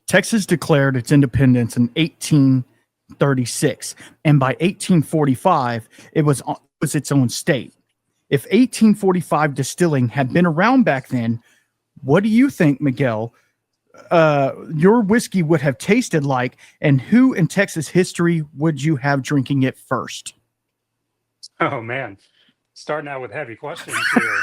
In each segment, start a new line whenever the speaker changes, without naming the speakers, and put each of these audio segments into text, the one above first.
Texas declared its independence in 1836, and by 1845, it was its own state. If 1845 distilling had been around back then, what do you think, Miguel, your whiskey would have tasted like, and who in Texas history would you have drinking it first?
Oh man, starting out with heavy questions here.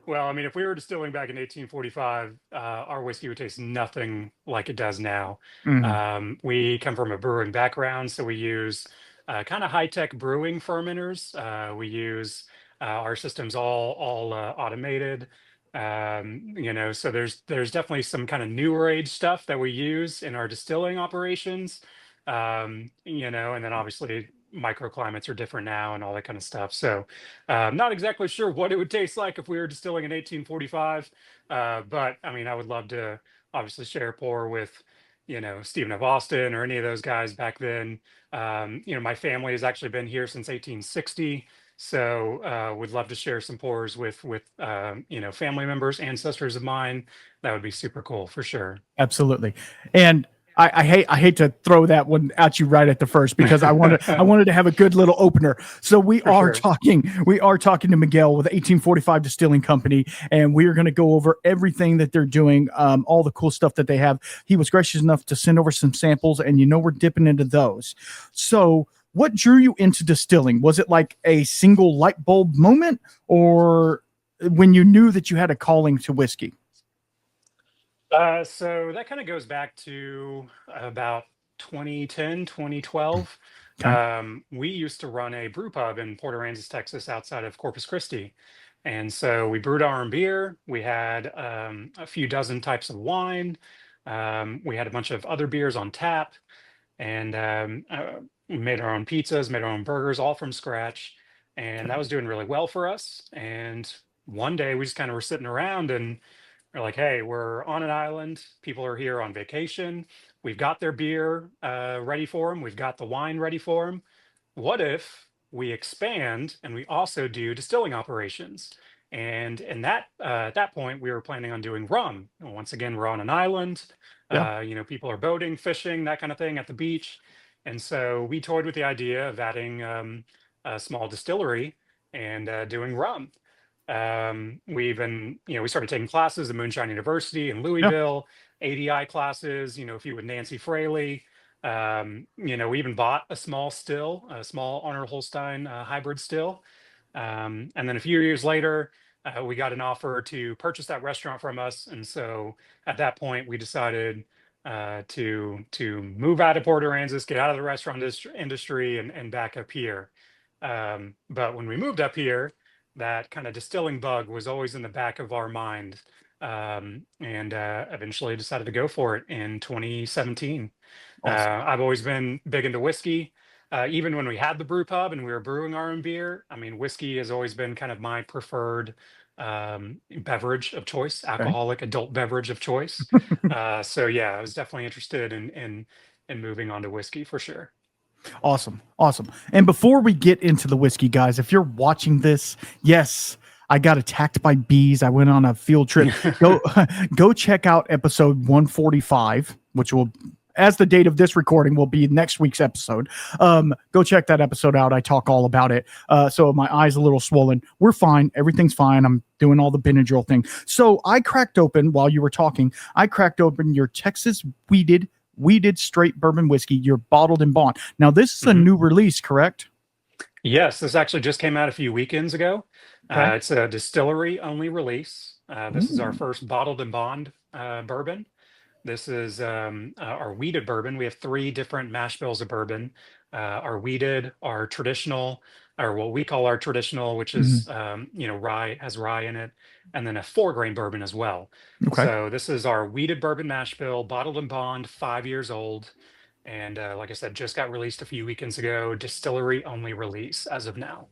Well, I mean, if we were distilling back in 1845, our whiskey would taste nothing like it does now.
Mm,
We come from a brewing background, so we use kind of high-tech brewing fermenters. We use our systems all automated. So there's definitely some kind of newer age stuff that we use in our distilling operations. And then obviously microclimates are different now and all that kind of stuff. So not exactly sure what it would taste like if we were distilling in 1845. But I mean, I would love to obviously share a pour with, Stephen F. Austin or any of those guys back then. My family has actually been here since 1860. So would love to share some pours with family members, ancestors of mine. That would be super cool for sure.
absolutely. And I hate to throw that one at you right at the first because I wanted to have a good little opener. So we
For
are
sure.
talking to Miguel with 1845 Distilling Company, and we are going to go over everything that they're doing, all the cool stuff that they have. He was gracious enough to send over some samples, and we're dipping into those. So what drew you into distilling? Was it like a single light bulb moment, or when you knew that you had a calling to whiskey?
So that kind of goes back to about 2010, 2012.
Okay.
We used to run a brew pub in Port Aransas, Texas, outside of Corpus Christi. And so we brewed our own beer. We had a few dozen types of wine. We had a bunch of other beers on tap. And we made our own pizzas, made our own burgers, all from scratch. And that was doing really well for us. And one day we just kind of were sitting around and we're like, hey, we're on an island. People are here on vacation. We've got their beer ready for them. We've got the wine ready for them. What if we expand and we also do distilling operations? And at that point, we were planning on doing rum. And once again, we're on an island.
Yeah.
People are boating, fishing, that kind of thing at the beach. And so we toyed with the idea of adding a small distillery and doing rum. We started taking classes at Moonshine University in
Yeah.
Louisville, ADI classes, a few with Nancy Fraley. We even bought a small still, a small Arnold Holstein hybrid still. And then a few years later, we got an offer to purchase that restaurant from us. And so at that point, we decided to move out of Port Aransas, get out of the restaurant industry and back up here. But when we moved up here, that kind of distilling bug was always in the back of our mind. And eventually decided to go for it in 2017.
Awesome.
I've always been big into whiskey. Even when we had the brew pub and we were brewing our own beer, I mean, whiskey has always been kind of my preferred beverage of choice,
Okay.
alcoholic adult beverage of choice. So yeah, I was definitely interested in moving on to whiskey for sure.
Awesome. Awesome. And before we get into the whiskey, guys, if you're watching this, yes, I got attacked by bees. I went on a field trip. Go go check out episode 145, which will, as the date of this recording, will be next week's episode. Go check that episode out. I talk all about it. So my eye's a little swollen. We're fine. Everything's fine. I'm doing all the Benadryl thing. So I cracked open, while you were talking, your Texas weeded straight bourbon whiskey, your bottled and bond. Now, this is a
Mhm.
new release, correct?
Yes, this actually just came out a few weekends ago.
Okay.
It's a distillery only release. This is our
Ooh.
first bottled and bond bourbon. This is our weeded bourbon. We have three different mash bills of bourbon. Our weeded, our traditional, or what we call our traditional, which
Mhm.
is rye, has rye in it, and then a 4 grain bourbon as well.
Okay.
So this is our weeded bourbon mash bill, bottled and bond, 5 years old, and like I said, just got released a few weekends ago. Distillery only release as of now.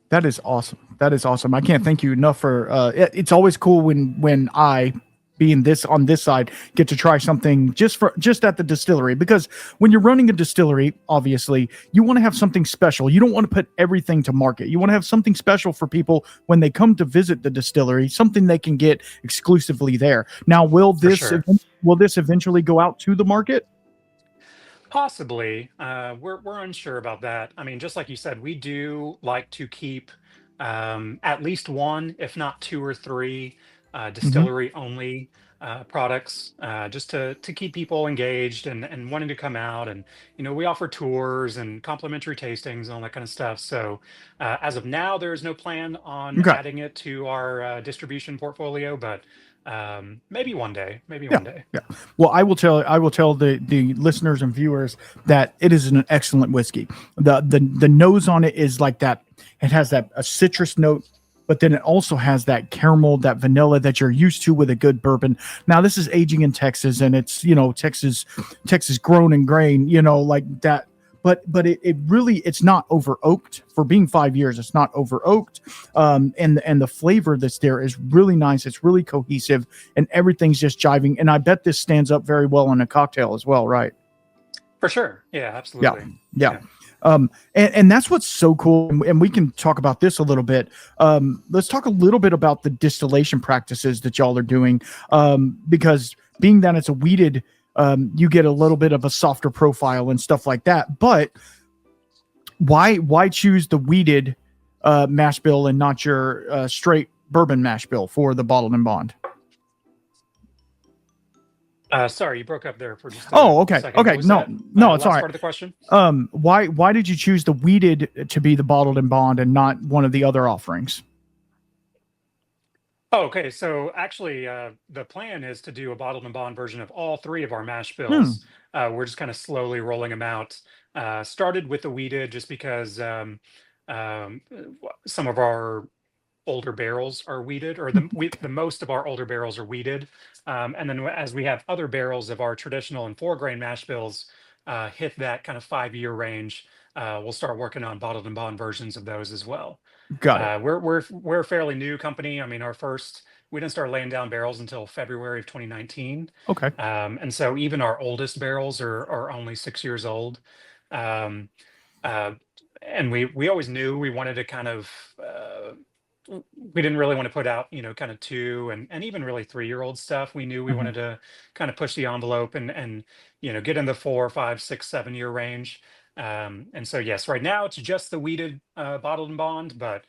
That is awesome. That is awesome. I can't thank you enough for it's always cool when I being this on this side, get to try something just at the distillery. Because when you're running a distillery, obviously you want to have something special. You don't want to put everything to market. You want to have something special for people when they come to visit the distillery, something they can get exclusively there. Now,
For sure.
will this eventually go out to the market?
Possibly. We're unsure about that. I mean, just like you said, we do like to keep at least one, if not two or three,
Hmm.
distillery only products, just to keep people engaged and wanting to come out. And we offer tours and complimentary tastings and all that kind of stuff. So as of now, there is no plan on
Okay.
adding it to our distribution portfolio, but maybe one day. Maybe
Yeah,
one day.
yeah. Well, I will tell the listeners and viewers that it is an excellent whiskey. The nose on it is like that. It has that a citrus note, but then it also has that caramel, that vanilla that you're used to with a good bourbon. Now, this is aging in Texas, and it's Texas grown and grain, like that. But it really, it's not over oaked for being 5 years. It's not over oaked, and the flavor that's there is really nice. It's really cohesive, and everything's just jiving. And I bet this stands up very well in a cocktail as well, right?
For sure. Yeah,
Yeah,
absolutely.
yeah.
Yeah.
And that's what's so cool. And we can talk about this a little bit. Let's talk a little bit about the distillation practices that y'all are doing, because being that it's a weeded, you get a little bit of a softer profile and stuff like that. But why choose the weeded mash bill and not your straight bourbon mash bill for the bottled and bond?
Sorry, you broke up there for just
Oh,
a
okay,
second. What
okay.
was
No,
that
no, it's all
last
right.
part of the question?
Why did you choose the weeded to be the bottled and bond and not one of the other offerings?
Oh, okay. So actually, the plan is to do a bottled and bond version of all three of our mash
Hmm.
bills. We're just kind of slowly rolling them out. Started with the weeded just because some of our older barrels are weeded, or the most of our older barrels are weeded. And then as we have other barrels of our traditional and 4 grain mash bills hit that kind of 5 year range, we'll start working on bottled and bond versions of those as well.
Got it.
We're a fairly new company. I mean, we didn't start laying down barrels until February of 2019,
Okay.
and so even our oldest barrels are only 6 years old. Um, uh, and we always knew we wanted to kind of we didn't really want to put out kind of 2 and even really 3 year old stuff. We knew we
Mhm.
wanted to kind of push the envelope and get in the 4, 5, 6, 7 year range. And so yes, right now it's just the weeded bottled and bond, but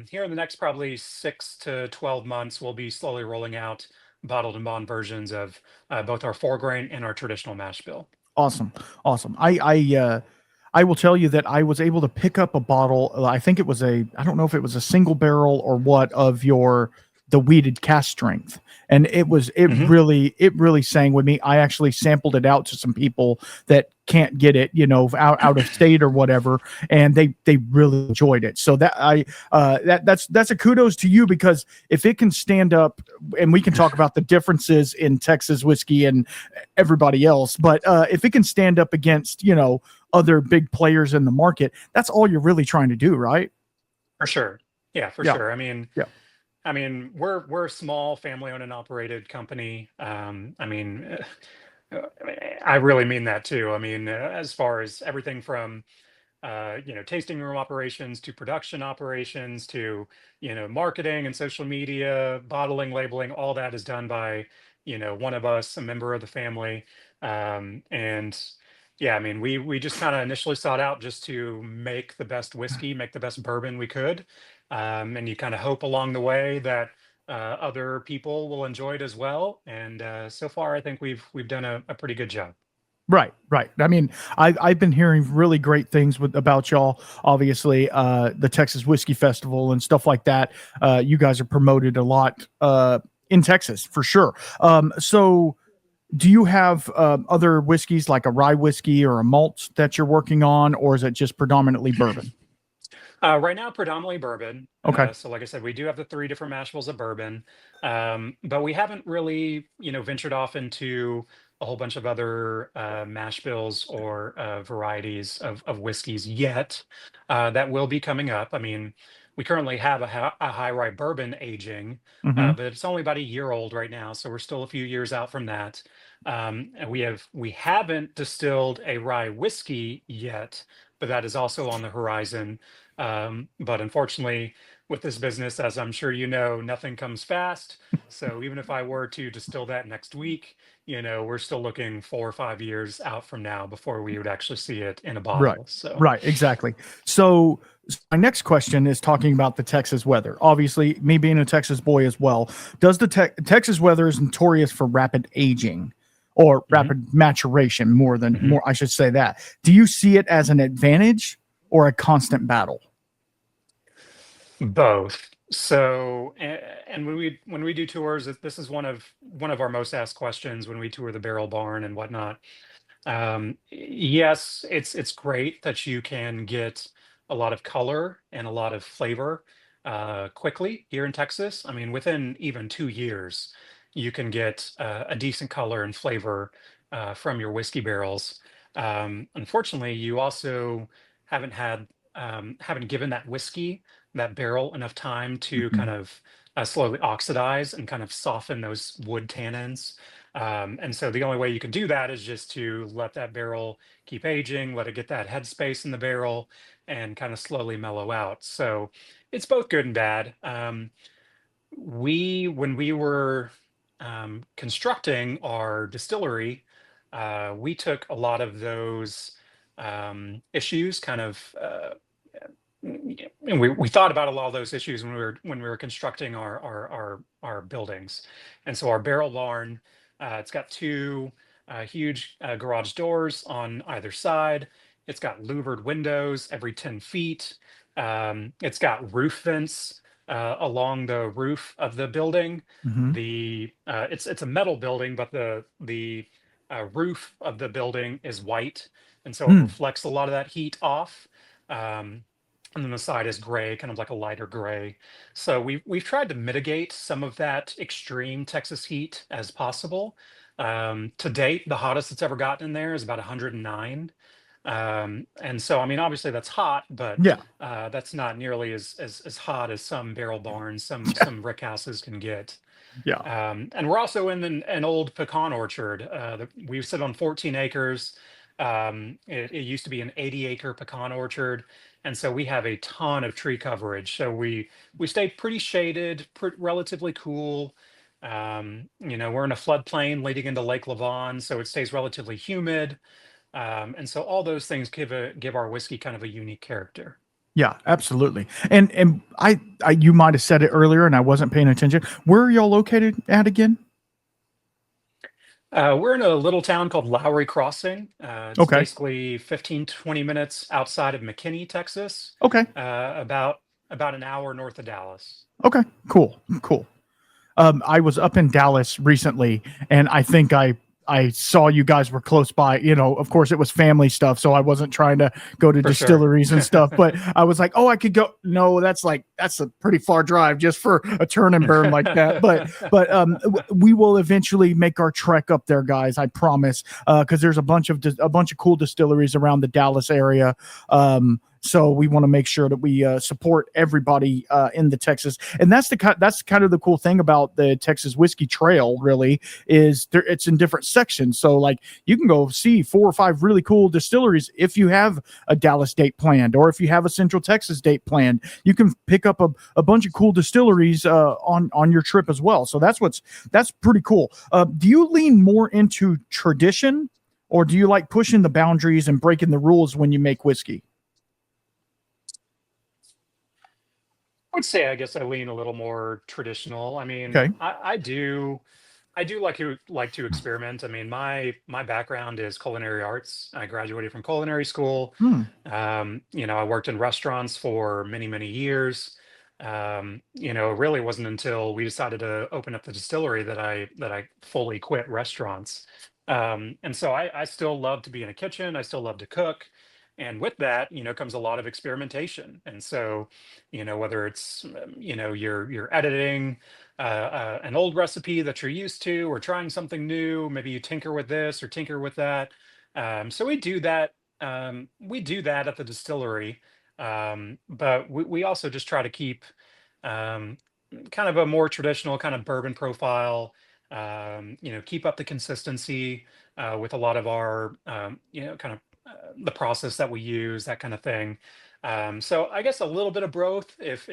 here in the next probably 6 to 12 months we'll be slowly rolling out bottled and bond versions of both our 4 grain and our traditional mash bill.
Awesome. Awesome. I will tell you that I was able to pick up a bottle. I think it was I don't know if it was a single barrel or what of the weeded cast strength. And
Hmm.
it really sang with me. I actually sampled it out to some people that can't get it, out of state or whatever. And they really enjoyed it. So that's a kudos to you, because if it can stand up, and we can talk about the differences in Texas whiskey and everybody else, but if it can stand up against, other big players in the market, that's all you're really trying to do, right?
For sure. Yeah, for
Yeah,
sure. I mean,
yeah.
we're a small family owned and operated company. I really mean that too. I mean, as far as everything from tasting room operations to production operations to marketing and social media, bottling, labeling, all that is done by one of us, a member of the family. And yeah, I mean, we just kind of initially sought out just to make the best whiskey, make the best bourbon we could, and you kind of hope along the way that other people will enjoy it as well. And so far, I think we've done a pretty good job.
Right, right. I mean, I've been hearing really great things about y'all. Obviously, the Texas Whiskey Festival and stuff like that. You guys are promoted a lot in Texas for sure. So, do you have other whiskeys like a rye whiskey or a malt that you're working on, or is it just predominantly bourbon?
Right now, predominantly bourbon.
Okay.
So, like I said, we do have the 3 different mashables of bourbon, but we haven't really, ventured off into a whole bunch of other mash bills or varieties of whiskeys yet. That will be coming up. I mean, we currently have a high rye bourbon aging,
Hmm.
but it's only about a year old right now, so we're still a few years out from that. And we haven't distilled a rye whiskey yet, but that is also on the horizon. But unfortunately, with this business, as I'm sure you know, nothing comes fast. So even if I were to distill that next week, we're still looking 4 or 5 years out from now before we would actually see it in a
Right.
bottle. So.
Right. Exactly. So my next question is talking about the Texas weather. Obviously, me being a Texas boy as well, does the Texas weather is notorious for rapid aging or
Mhm,
rapid maturation more than
mhm.
more, I should say that. Do you see it as an advantage or a constant battle?
Both. So, and when we do tours, this is one of our most asked questions when we tour the barrel barn and whatnot. Yes, it's great that you can get a lot of color and a lot of flavor quickly here in Texas. I mean, within even 2 years, you can get a decent color and flavor from your whiskey barrels. Unfortunately, you also haven't had haven't given that whiskey, that barrel, enough time to
Mhm.
kind of slowly oxidize and kind of soften those wood tannins. And so the only way you can do that is just to let that barrel keep aging, let it get that headspace in the barrel, and kind of slowly mellow out. So it's both good and bad. When we were constructing our distillery, we took a lot of those issues kind of and we thought about a lot of those issues when we were constructing our buildings. And so our barrel barn, it's got two huge garage doors on either side. It's got louvered windows every 10 feet. It's got roof vents along the roof of the building.
Mhm.
It's a metal building, but the roof of the building is white, and so it
Mm.
reflects a lot of that heat off. Um, and then the side is gray, kind of like a lighter gray. So we've tried to mitigate some of that extreme Texas heat as possible. To date, the hottest it's ever gotten in there is about 109. And so, I mean, obviously that's hot, but
Yeah.
that's not nearly as hot as some barrel barns, some rick houses can get.
Yeah.
And we're also in an old pecan orchard. We sit on 14 acres. It used to be an 80-acre pecan orchard, and so we have a ton of tree coverage. So we stay pretty shaded, relatively cool. We're in a floodplain leading into Lake Lavon, so it stays relatively humid. And so all those things give our whiskey kind of a unique character.
Yeah, absolutely. And I you might have said it earlier and I wasn't paying attention. Where are y'all located at again?
We're in a little town called Lowry Crossing. It's
Okay.
basically 15-20 minutes outside of McKinney, Texas,
Okay.
about an hour north of Dallas.
Okay. Cool. Cool. I was up in Dallas recently, and I think I saw you guys were close by. Of course, it was family stuff, so I wasn't trying to go to
For sure.
distilleries and stuff. But I was like, oh, I could go. No, that's a pretty far drive just for a turn and burn like that. But we will eventually make our trek up there, guys. I promise. Because there's a bunch of cool distilleries around the Dallas area. So we want to make sure that we support everybody in the Texas, and that's kind of the cool thing about the Texas Whiskey Trail. Really, is it's in different sections. So like you can go see 4 or 5 really cool distilleries if you have a Dallas date planned, or if you have a Central Texas date planned. You can pick up a bunch of cool distilleries on your trip as well. So that's pretty cool. Do you lean more into tradition, or do you like pushing the boundaries and breaking the rules when you make whiskey?
Would say I guess I lean a little more traditional. I mean,
Okay.
I do like to experiment. I mean, my background is culinary arts. I graduated from culinary school.
Hmm.
I worked in restaurants for many, many years. It really wasn't until we decided to open up the distillery that I fully quit restaurants. And so I still love to be in a kitchen. I still love to cook. And with that, comes a lot of experimentation. And so, whether it's, you're editing an old recipe that you're used to, or trying something new. Maybe you tinker with this or tinker with that. So we do that. We do that at the distillery. But we also just try to keep um, kind of a more traditional kind of bourbon profile. Keep up the consistency with a lot of our, kind of the process that we use, that kind of thing. So I guess a little bit of both, if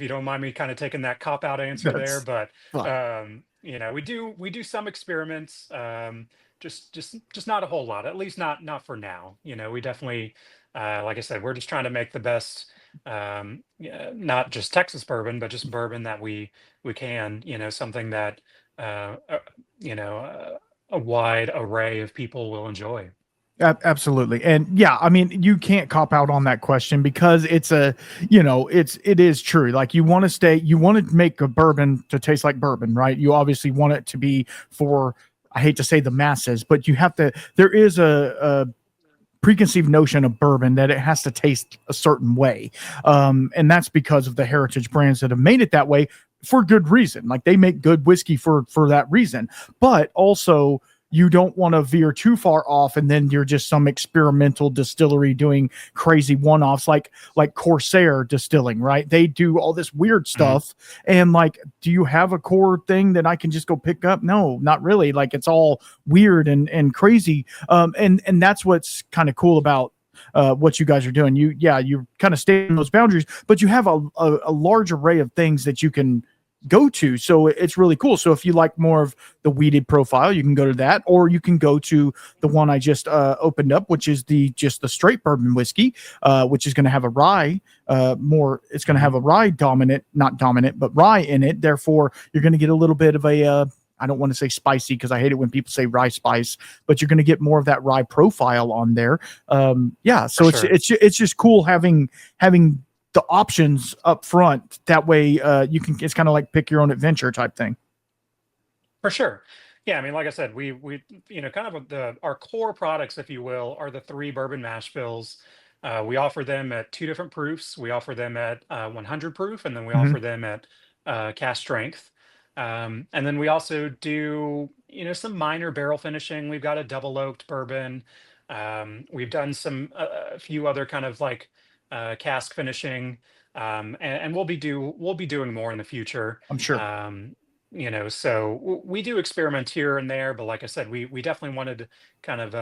you don't mind me kind of taking that cop out answer there.
That's
But
fine.
we do some experiments, just not a whole lot, at least not for now. We definitely, like I said, we're just trying to make the best, yeah, not just Texas bourbon, but just bourbon that we can, something that uh, uh, a wide array of people will enjoy.
Absolutely. And yeah, I mean, you can't cop out on that question because it is true. Like you want to make a bourbon to taste like bourbon, right? You obviously want it to be for, I hate to say the masses, but there is a preconceived notion of bourbon that it has to taste a certain way. And that's because of the heritage brands that have made it that way for good reason. Like they make good whiskey for that reason. But also you don't want to veer too far off and then you're just some experimental distillery doing crazy one-offs like Corsair Distilling, right? They do all this weird
Mhm.
stuff and like, do you have a core thing that I can just go pick up? No, not really. Like it's all weird and crazy. And that's what's kind of cool about what you guys are doing. You kind of stay in those boundaries, but you have a large array of things that you can go to. So it's really cool. So if you like more of the weeded profile, you can go to that, or you can go to the one I just opened up, which is the straight bourbon whiskey, which is going to have a rye more. It's going to have
Mhm.
a rye dominant, not dominant, but rye in it. Therefore, you're going to get a little bit of a I don't want to say spicy because I hate it when people say rye spice, but you're going to get more of that rye profile on there. Yeah,
For
so
sure.
it's just cool having the options up front. That way, you can. It's kind of like pick your own adventure type thing.
For sure. Yeah, I mean, like I said, we kind of our core products, if you will, are the three bourbon mash bills. We offer them at two different proofs. We offer them at 100 proof, and then we
Hmm.
offer them at cast strength. And then we also do, some minor barrel finishing. We've got a double oaked bourbon. We've done a few other kind of like cask finishing, and we'll be doing more in the future.
I'm sure.
So we do experiment here and there, but like I said, we definitely wanted kind of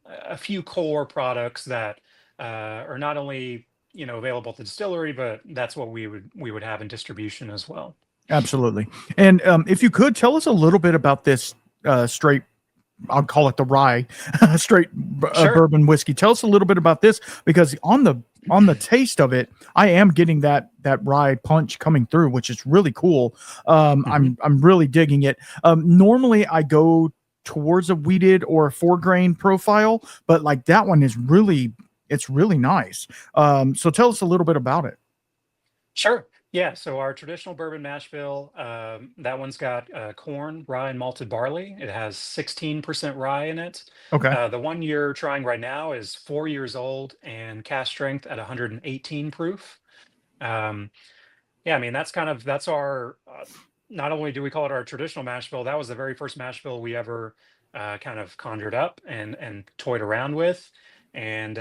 a few core products that are not only available at the distillery, but that's what we would have in distribution as well.
Absolutely. And if you could tell us a little bit about this straight, I'll call it the rye, straight
Sure.
bourbon whiskey. Tell us a little bit about this because on the taste of it, I am getting that rye punch coming through, which is really cool.
Hmm.
I'm really digging it. Normally, I go towards a weeded or a 4 grain profile, but like that one is it's really nice. So tell us a little bit about it.
Sure. Yeah. So our traditional bourbon mash bill, that one's got corn, rye, and malted barley. It has 16% rye in it.
Okay,
The one you're trying right now is 4 years old and cast strength at 118 proof. Um, Yeah, I mean, that's our, not only do we call it our traditional mash bill, that was the very first mash bill we ever kind of conjured up and toyed around with. And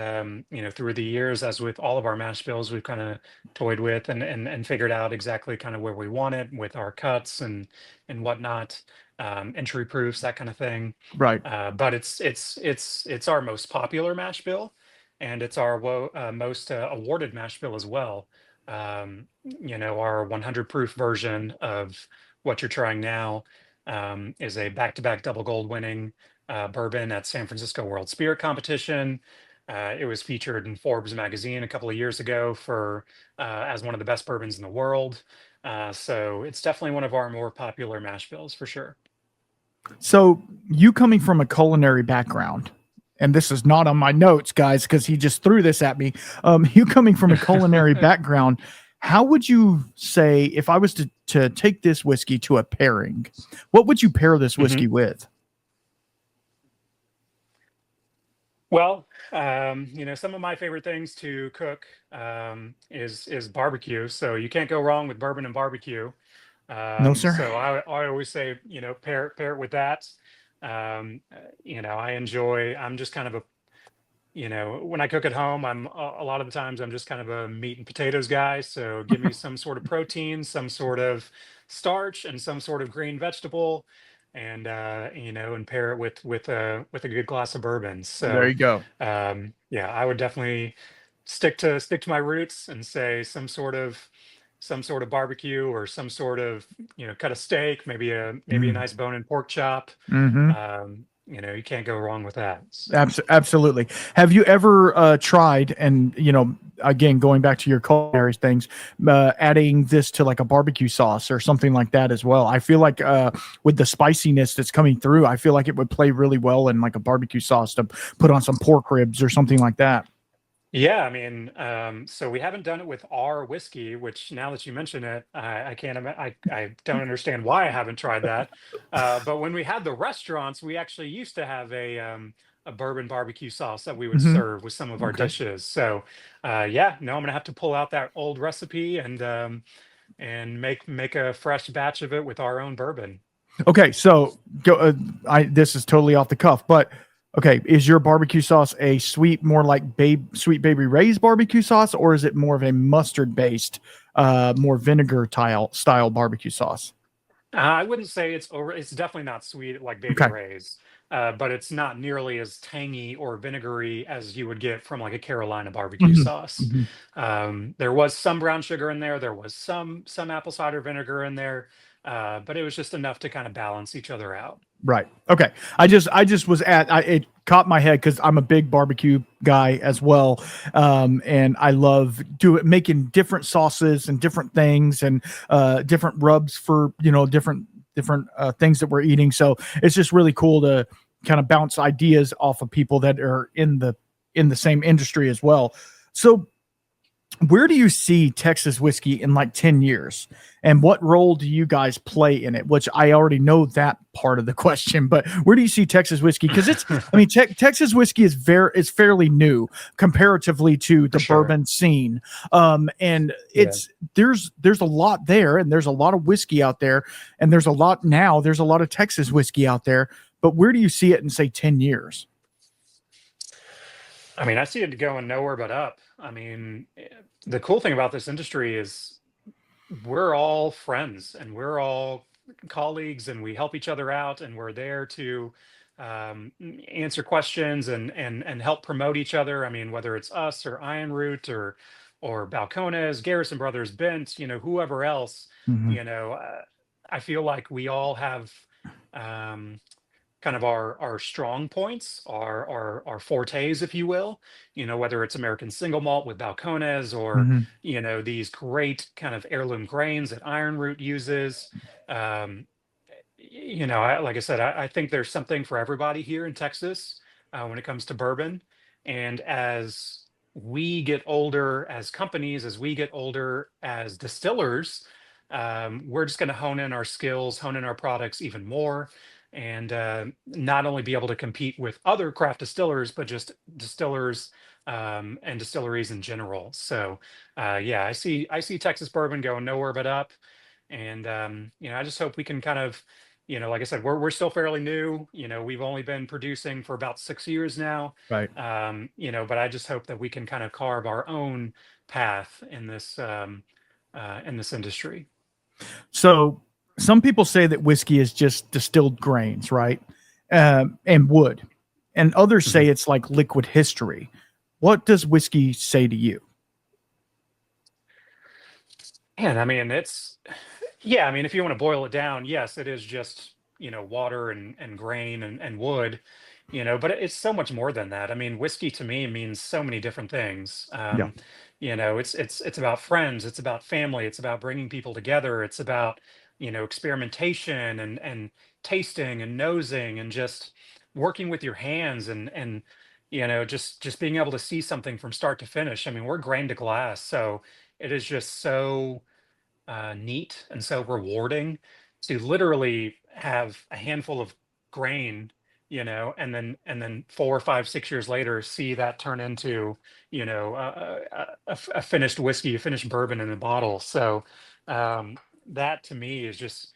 through the years, as with all of our mash bills, we've kind of toyed with and figured out exactly kind of where we want it with our cuts and whatnot, entry proofs, that kind of thing.
right.
But it's our most popular mash bill, and it's our most awarded mash bill as well. Our 100 proof version of what you're trying now is a back-to-back double gold winning bourbon at San Francisco World Spirit Competition. It was featured in Forbes magazine a couple of years ago for as one of the best bourbons in the world. So it's definitely one of our more popular mash bills for sure.
So you coming from a culinary background, and this is not on my notes, guys, because he just threw this at me. You coming from a culinary background, how would you say if I was to take this whiskey to a pairing, what would you pair this
Mhm.
whiskey with?
Well, some of my favorite things to cook is barbecue. So you can't go wrong with bourbon and barbecue.
No, sir.
So I always say, pair it with that. I enjoy. I'm just kind of when I cook at home, I'm a lot of the times I'm just kind of a meat and potatoes guy. So give me some sort of protein, some sort of starch, and some sort of green vegetable, and and pair it with a good glass of bourbon.
There
So
you go.
yeah, I would definitely stick to my roots and say some sort of barbecue, or some sort of cut a steak, maybe a
Mm.
nice bone-in pork chop.
Hmm.
You can't go wrong with that.
Absolutely. Have you ever tried, and again, going back to your culinary things, adding this to like a barbecue sauce or something like that as well? I feel like with the spiciness that's coming through, I feel like it would play really well in like a barbecue sauce to put on some pork ribs or something like that.
Yeah, I mean, so we haven't done it with our whiskey, which now that you mention it, I can't, I don't understand why I haven't tried that. But when we had the restaurants, we actually used to have a bourbon barbecue sauce that we would
Hmm.
serve with some of our
Okay.
dishes. So, yeah, no, I'm gonna have to pull out that old recipe and make a fresh batch of it with our own bourbon.
Okay, so go. This is totally off the cuff, but okay, is your barbecue sauce a sweet, more like sweet baby Ray's barbecue sauce, or is it more of a mustard based, more vinegar style barbecue sauce?
I wouldn't say it's over. It's definitely not sweet like Baby
Okay.
Ray's, but it's not nearly as tangy or vinegary as you would get from like a Carolina barbecue
Hmm.
sauce.
Hmm.
There was some brown sugar in there. There was some apple cider vinegar in there, but it was just enough to kind of balance each other out.
Right. Okay. I just was it caught my head because I'm a big barbecue guy as well, and I love making different sauces and different things and different rubs for different things that we're eating. So it's just really cool to kind of bounce ideas off of people that are in the same industry as well. So where do you see Texas whiskey in like 10 years? And what role do you guys play in it? Which I already know that part of the question, but where do you see Texas whiskey? Because Texas whiskey is fairly new comparatively to
For
the
sure.
bourbon scene. And
Yeah.
there's a lot there, and there's a lot of whiskey out there, and there's a lot of Texas whiskey out there. But where do you see it in say 10 years?
I mean, I see it going nowhere but up. I mean, the cool thing about this industry is we're all friends and we're all colleagues, and we help each other out, and we're there to answer questions and help promote each other. I mean, whether it's us or Iron Root or Balcones, Garrison Brothers, Bent, whoever else,
Hmm.
you know, uh, I feel like we all have um, kind of our strong points, our fortes, if you will. Whether it's American single malt with Balcones, or
Hmm.
these great kind of heirloom grains that Iron Root uses. Um, like I said, I think there's something for everybody here in Texas when it comes to bourbon. And as we get older as companies, as we get older as distillers, we're just going to hone in our skills, hone in our products even more, and not only be able to compete with other craft distillers, but just distillers and distilleries in general. So, yeah, I see Texas bourbon going nowhere but up. And I just hope we can kind of, like I said, we're still fairly new. We've only been producing for about 6 years now.
Right.
But I just hope that we can kind of carve our own path in this industry.
So some people say that whiskey is just distilled grains, right? And wood. And others
Mhm.
say it's like liquid history. What does whiskey say to you?
And I mean, yeah, I mean, if you want to boil it down, yes, it is just, water and grain and wood, but it's so much more than that. I mean, whiskey to me means so many different things.
Yeah.
It's about friends, it's about family, it's about bringing people together, it's about, experimentation and tasting and nosing and just working with your hands and just being able to see something from start to finish. I mean, we're grain to glass, so it is just so neat and so rewarding to literally have a handful of grain, and then 4 or 5, 6 years later, see that turn into, a finished whiskey, a finished bourbon in a bottle. So um, that to me is just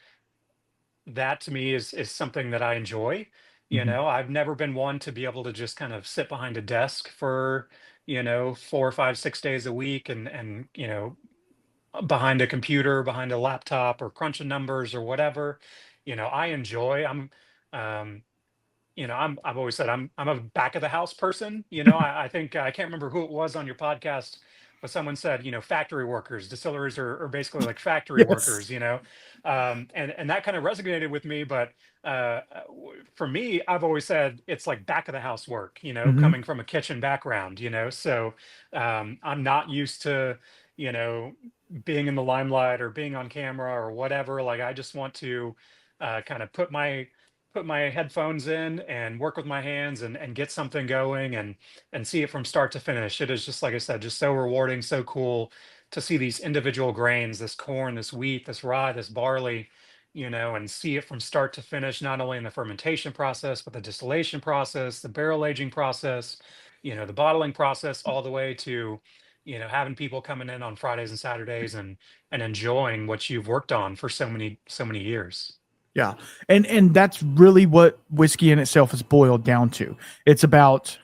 that to me is something that I enjoy.
Mhm.
I've never been one to be able to just kind of sit behind a desk for, 4 or 5, 6 days a week and behind a computer, behind a laptop, or crunching numbers or whatever. I enjoy. Um, I've always said I'm a back of the house person. I think I can't remember who it was on your podcast, but someone said, factory workers, distilleries are basically like factory
Yes.
workers. And that kind of resonated with me. But for me, I've always said it's like back of the house work.
Mhm.
Coming from a kitchen background. So I'm not used to you know being in the limelight or being on camera or whatever. Like I just want to kind of put my headphones in and work with my hands and get something going and see it from start to finish. It is just like I said, just so rewarding, so cool to see these individual grains, this corn, this wheat, this rye, this barley, and see it from start to finish, not only in the fermentation process, but the distillation process, the barrel aging process, the bottling process, all the way to, having people coming in on Fridays and Saturdays and enjoying what you've worked on for so many years.
Yeah. And that's really what whiskey in itself is boiled down to. It's about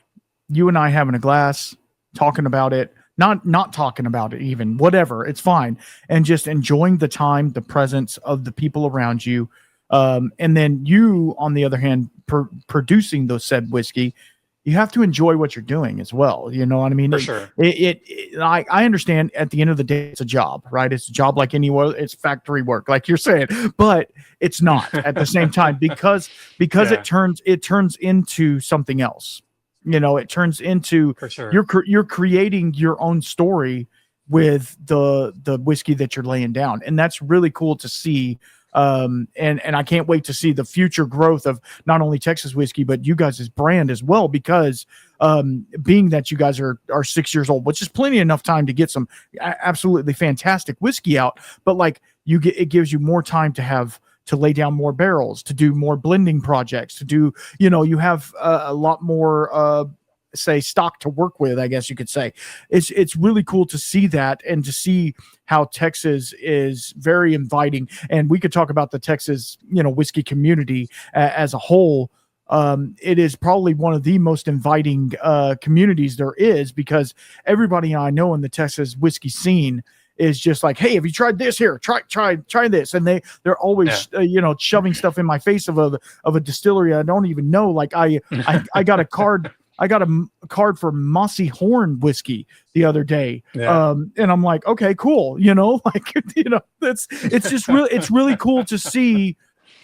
you and I having a glass, talking about it, not talking about it even, whatever, it's fine. And just enjoying the time, the presence of the people around you. And then you, on the other hand, producing those said whiskey, you have to enjoy what you're doing as well. You know what I mean?
For sure.
I understand at the end of the day, it's a job, right? It's a job like anywhere. It's factory work, like you're saying, but it's not at the same time because
Yeah,
it turns into something else. It turns into
for sure.
you're creating your own story with the whiskey that you're laying down, and that's really cool to see. And I can't wait to see the future growth of not only Texas whiskey but you guys' brand as well, because being that you guys are 6 years old, which is plenty enough time to get some absolutely fantastic whiskey out, but like it gives you more time to lay down more barrels, to do more blending projects, to do, you have a lot more, say, stock to work with, I guess you could say. It's really cool to see that, and to see how Texas is very inviting. And we could talk about the Texas, whiskey community as a whole. It is probably one of the most inviting communities there is, because everybody I know in the Texas whiskey scene is just like, hey, have you tried this? Here, try this. And they're
Yeah.
always shoving stuff in my face of a distillery I don't even know. Like I got a card. I got a card for Mossy Horn whiskey the other day.
Yeah.
And I'm like, okay, cool. Like, it's really cool to see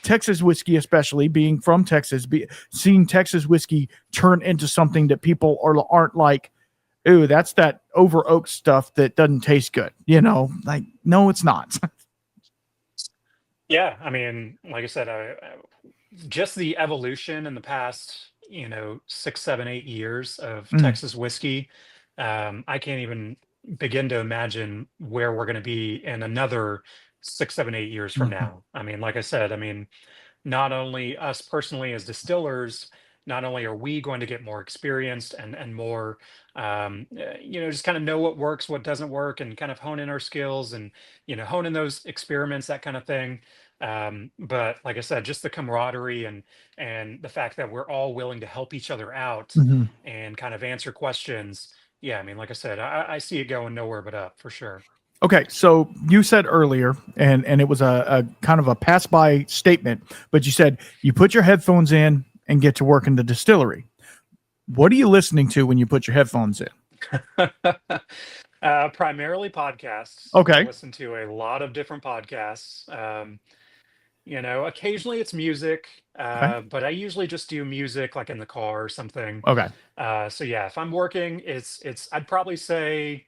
Texas whiskey, especially being from Texas, seeing Texas whiskey turn into something that people aren't like, ooh, that's that over oak stuff that doesn't taste good. Like, no, it's not.
Yeah. I mean, like I said, just the evolution in the past, 6, 7, 8 years of
Mm,
Texas whiskey. I can't even begin to imagine where we're going to be in another 6, 7, 8 years from
mhm,
now. I mean, like I said, I mean, not only us personally as distillers, not only are we going to get more experienced and more, just kind of know what works, what doesn't work, and kind of hone in our skills and hone in those experiments, that kind of thing. But like I said, just the camaraderie and the fact that we're all willing to help each other out
mhm.
and kind of answer questions. Yeah, I mean, like I said, I see it going nowhere but up for sure.
Okay, so you said earlier, and it was a kind of a pass by statement, but you said you put your headphones in and get to work in the distillery. What are you listening to when you put your headphones in?
Primarily podcasts. I
Okay,
listen to a lot of different podcasts. Occasionally it's music,
okay,
but I usually just do music like in the car or something.
okay,
So yeah, if I'm working, it's I'd probably say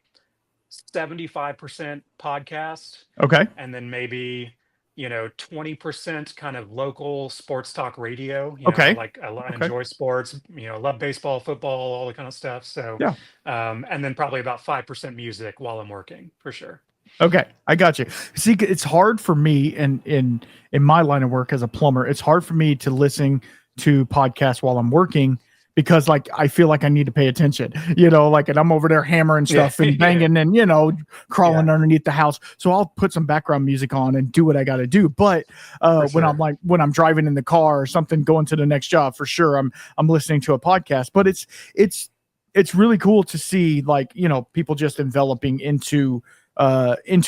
75% podcast,
okay,
and then maybe 20% kind of local sports talk radio.
okay,
I
okay.
enjoy sports, love baseball, football, all the kind of stuff. So
Yeah.
and then probably about 5% music while I'm working for sure.
Okay, I got you. See, it's hard for me, and in my line of work as a plumber, it's hard for me to listen to podcasts while I'm working, because like I feel like I need to pay attention, like, and I'm over there hammering
Yeah,
stuff and
yeah,
banging and
yeah,
crawling underneath the house. So I'll put some background music on and do what I got to do. But
for sure.
when I'm driving in the car or something, going to the next job, for sure, I'm listening to a podcast. But it's really cool to see, like, people just enveloping into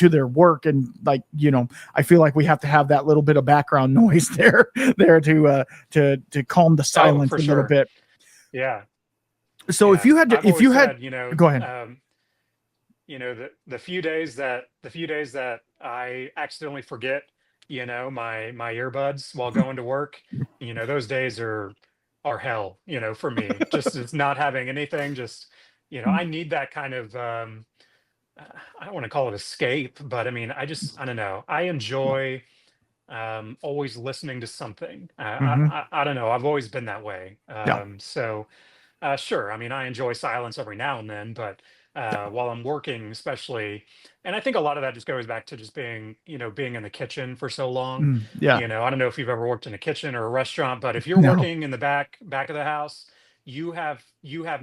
their work. And like, I feel like we have to have that little bit of background noise there to calm the
Oh,
silence
for
a little
sure.
bit.
Yeah,
So
yeah. I've
if
always
you had,
said,
go ahead.
the few days that I accidentally forget, my earbuds while going to work, those days are hell, for me. Just not having anything, just, I need that kind of uh, I don't want to call it escape, but I mean, I don't know. I enjoy always listening to something.
Hmm.
I don't know. I've always been that way.
Yeah.
So sure. I mean, I enjoy silence every now and then, but
Yeah.
while I'm working, especially, and I think a lot of that just goes back to just being in the kitchen for so long.
Yeah.
I don't know if you've ever worked in a kitchen or a restaurant, but if you're
No.
working in the back of the house, you have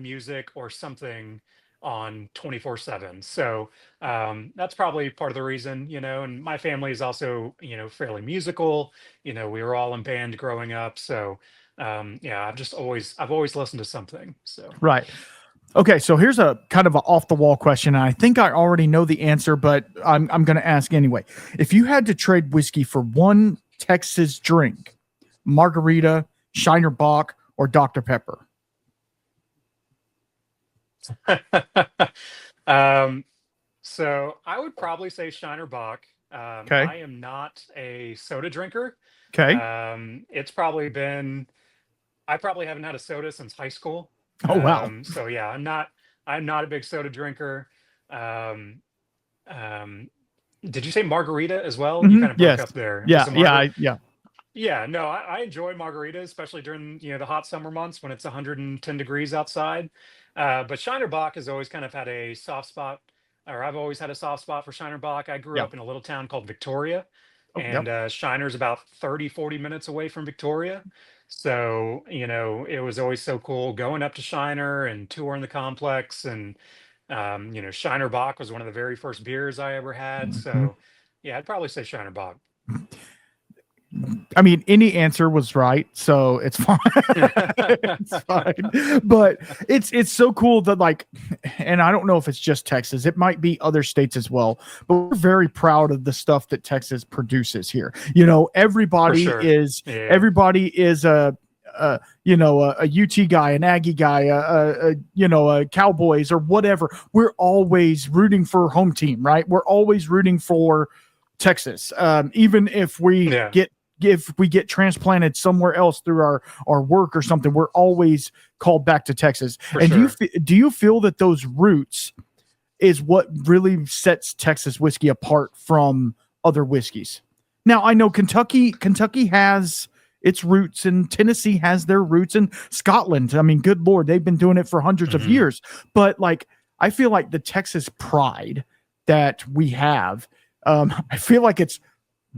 music or something on 24/7. So that's probably part of the reason, and my family is also, fairly musical. We were all in band growing up, so yeah, I've always listened to something. So
Right. Okay, so here's a kind of an off the wall question, and I think I already know the answer, but I'm going to ask anyway. If you had to trade whiskey for one Texas drink, margarita, Shiner Bock, or Dr Pepper?
um so I would probably say Shiner Bock.
Okay.
I am not a soda drinker.
Okay.
It's probably been I probably haven't had a soda since high school.
Oh wow.
So yeah, I'm not a big soda drinker. Um um did you say margarita as well? You
Hmm.
kind of broke
Yes.
up there. Was
Yeah.
the
Yeah.
margarita?
Yeah.
Yeah, no, I enjoy margaritas, especially during the hot summer months when it's 110 degrees outside. But Shiner Bock has always kind of had a soft spot, or I've always had a soft spot for Shiner Bock. I grew
Yeah.
up in a little town called Victoria,
Oh,
and
yep.
Shiner's about 30-40 minutes away from Victoria. So, it was always so cool going up to Shiner and touring the complex. And, Shiner Bock was one of the very first beers I ever had.
Mhm.
So, yeah, I'd probably say Shiner Bock.
I mean, any answer was right, so it's fine. It's fine. But it's so cool that, like, and I don't know if it's just Texas. It might be other states as well. But we're very proud of the stuff that Texas produces here.
For sure. Yeah.
Everybody is a UT guy, an Aggie guy, a Cowboys or whatever. We're always rooting for home team, right? We're always rooting for Texas, even
Yeah,
if we get transplanted somewhere else through our work or something, we're always called back to Texas.
for
And
sure.
do you feel that those roots is what really sets Texas whiskey apart from other whiskeys? Now I know Kentucky has its roots, and Tennessee has their roots, in Scotland. I mean, good Lord, they've been doing it for hundreds of
Hmm.
years. But like, I feel like the Texas pride that we have, I feel like it's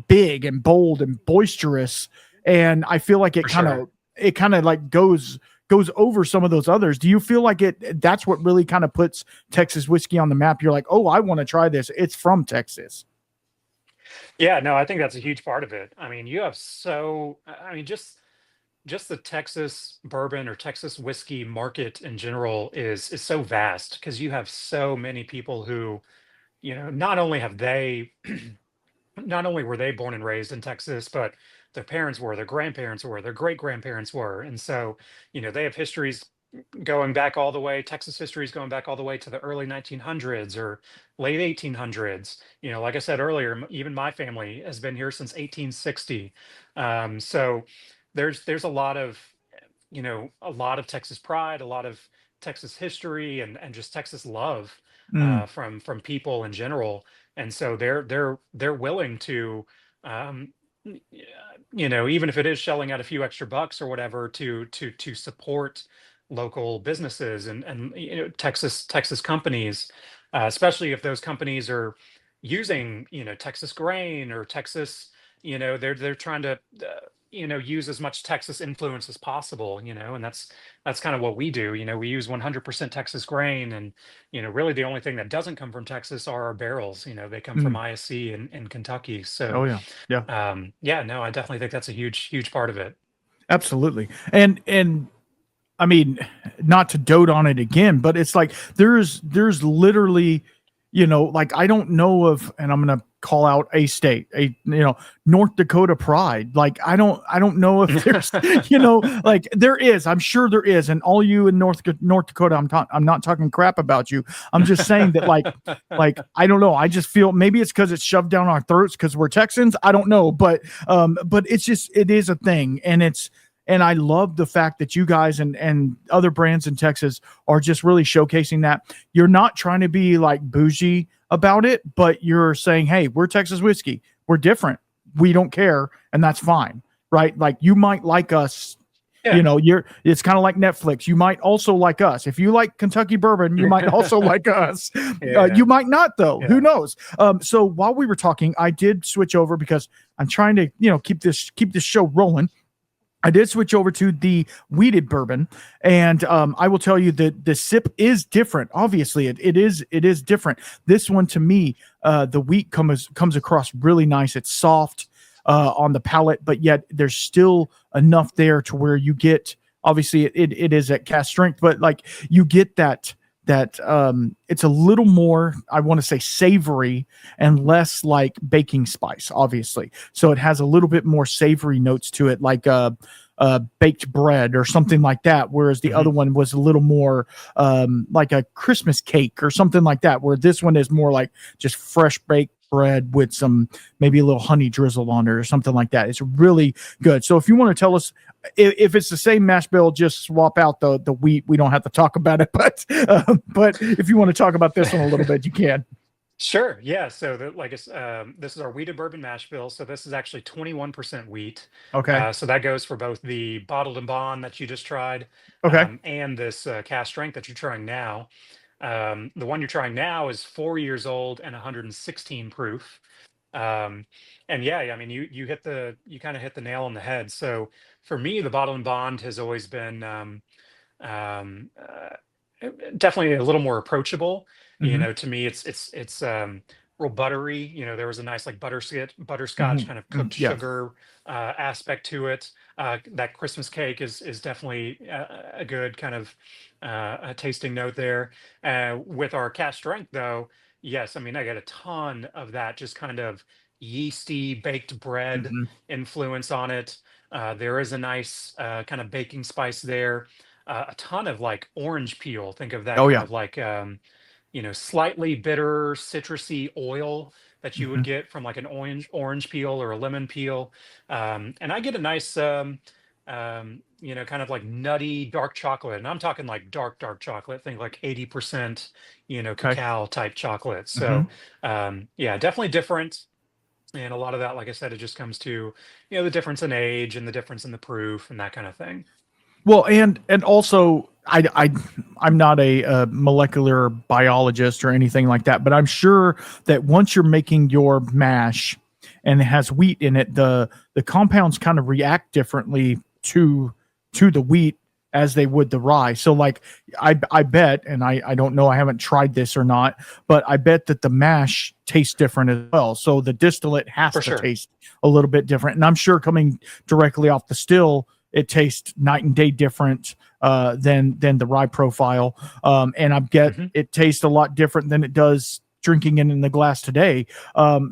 big and bold and boisterous, and I feel like
For sure.
it kind of like goes over some of those others. Do you feel like that's what really kind of puts Texas whiskey on the map? You're like, oh, I want to try this, it's from Texas.
Yeah, no, I think that's a huge part of it. I mean, you have so, I mean, just the Texas bourbon or Texas whiskey market in general is so vast because you have so many people who, not only have they not only were they born and raised in Texas, but their parents were, their grandparents were, their great grandparents were. And so, they have histories going back all the way, Texas history is going back all the way to the early 1900s or late 1800s. Like I said earlier, even my family has been here since 1860. So there's a lot of Texas pride, a lot of Texas history, and just Texas love
Mm,
from people in general. And so they're willing to, um, yeah, even if it is shelling out a few extra bucks or whatever to support local businesses and Texas companies, especially if those companies are using Texas grain or Texas, they're trying to. use as much Texas influence as possible, and that's kind of what we do. We use 100% Texas grain, and really the only thing that doesn't come from Texas are our barrels. They come from
Mm.
ISC in Kentucky. So
Oh yeah. Yeah.
yeah, no, I definitely think that's a huge part of it.
Absolutely. And I mean, not to dote on it again, but it's like there's literally, like I don't know of, and I'm gonna call out a state, North Dakota Pride. Like I don't know if there's, like there is. I'm sure there is, and all you in North Dakota, I'm not talking crap about you. I'm just saying that like I don't know. I just feel maybe it's because it's shoved down our throats because we're Texans. I don't know, but it is a thing, and I love the fact that you guys and other brands in Texas are just really showcasing that. You're not trying to be like bougie about it, but you're saying, hey, we're Texas whiskey. We're different. We don't care. And that's fine. Right. Like you might like us,
Yeah.
it's kind of like Netflix. You might also like us. If you like Kentucky bourbon, you might also like us.
Yeah.
You might not though.
Yeah.
Who knows? So while we were talking, I did switch over because I'm trying to, keep this show rolling. I did switch over to the wheated bourbon, and I will tell you that the sip is different. Obviously, it is different. This one to me, the wheat comes across really nice. It's soft on the palate, but yet there's still enough there to where you get. Obviously, it is at cast strength, but like you get that it's a little more, I want to say, savory and less like baking spice, obviously. So it has a little bit more savory notes to it, like baked bread or something like that, whereas the other one was a little more like a Christmas cake or something like that, where this one is more like just fresh baked bread with some maybe a little honey drizzle on it or something like that. It's really good. So if you want to tell us if it's the same mash bill, just swap out the wheat. We don't have to talk about it, but if you want to talk about this one a little bit, you can.
Sure. Yeah. So this is our wheated bourbon mash bill. So this is actually 21% wheat.
Okay.
So that goes for both the bottled and bond that you just tried,
Okay.
and this cast strength that you're trying now. The one you're trying now is 4 years old and 116 proof. Um, and yeah, I mean, you kind of hit the nail on the head. So for me, the bottled and bond has always been um, definitely a little more approachable.
Hmm.
To me, it's real buttery. There was a nice like butterscotch
Hmm.
kind of cooked
Yeah.
sugar aspect to it. That Christmas cake is definitely a good kind of a tasting note there. With our cast strength, though, yes, I mean I get a ton of that just kind of yeasty baked bread
Hmm.
influence on it. There is a nice kind of baking spice there, a ton of like orange peel. Think of that
Oh
kind
yeah.
of like slightly bitter citrusy oil that you would
Hmm.
get from like an orange peel or a lemon peel. And I get a nice kind of like nutty dark chocolate. And I'm talking like dark chocolate, think like 80%,
Okay.
cacao type chocolate.
Hmm.
So yeah, definitely different. And a lot of that, like I said, it just comes to, the difference in age and the difference in the proof and that kind of thing.
Well, and also I'm not a, molecular biologist or anything like that, but I'm sure that once you're making your mash and it has wheat in it, the compounds kind of react differently to the wheat as they would the rye. So like I bet, and I don't know, I haven't tried this or not, but I bet that the mash tastes different as well. So the distillate has
For
to
sure.
taste a little bit different. And I'm sure coming directly off the still, it tastes night and day different than the rye profile. And I get
Hmm.
it tastes a lot different than it does drinking it in the glass today.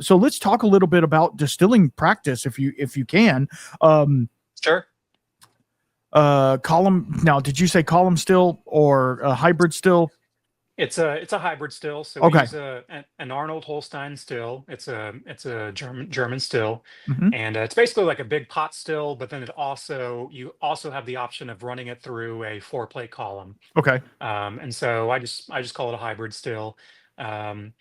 So let's talk a little bit about distilling practice, if you can. Um,
Sure.
column now, did you say column still or hybrid still?
It's a hybrid still, so we
Okay.
use an Arnold Holstein still. It's a German still,
Hmm.
and it's basically like a big pot still. But then you also have the option of running it through a 4-plate column.
Okay.
And so I just call it a hybrid still. Um,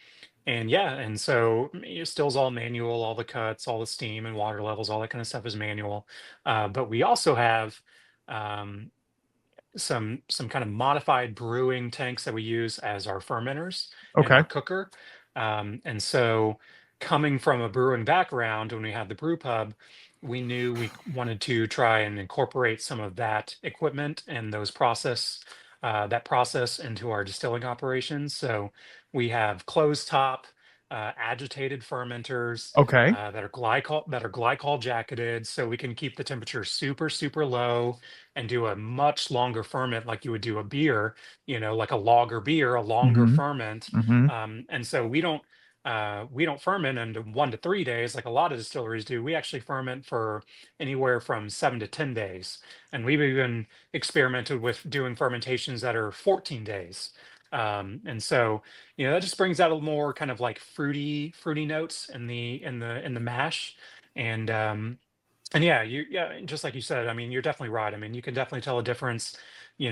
and yeah, and so your still's all manual, all the cuts, all the steam and water levels, all that kind of stuff is manual. But we also have um, some kind of modified brewing tanks that we use as our fermenters and
Okay.
our cooker. And so coming from a brewing background, when we had the brew pub, we knew we wanted to try and incorporate some of that equipment and that process into our distilling operations. So we have closed top, agitated fermenters
Okay.
that are glycol jacketed, so we can keep the temperature super super low and do a much longer ferment like you would do a beer, like a lager beer, a longer
Mm-hmm.
ferment.
Mm-hmm.
And so we don't ferment in 1 to 3 days like a lot of distilleries do. We actually ferment for anywhere from 7 to 10 days, and we've even experimented with doing fermentations that are 14 days. And so that just brings out a more kind of like fruity notes in the mash. And yeah, just like you said, I mean, you're definitely right. I mean, you can definitely tell a difference, in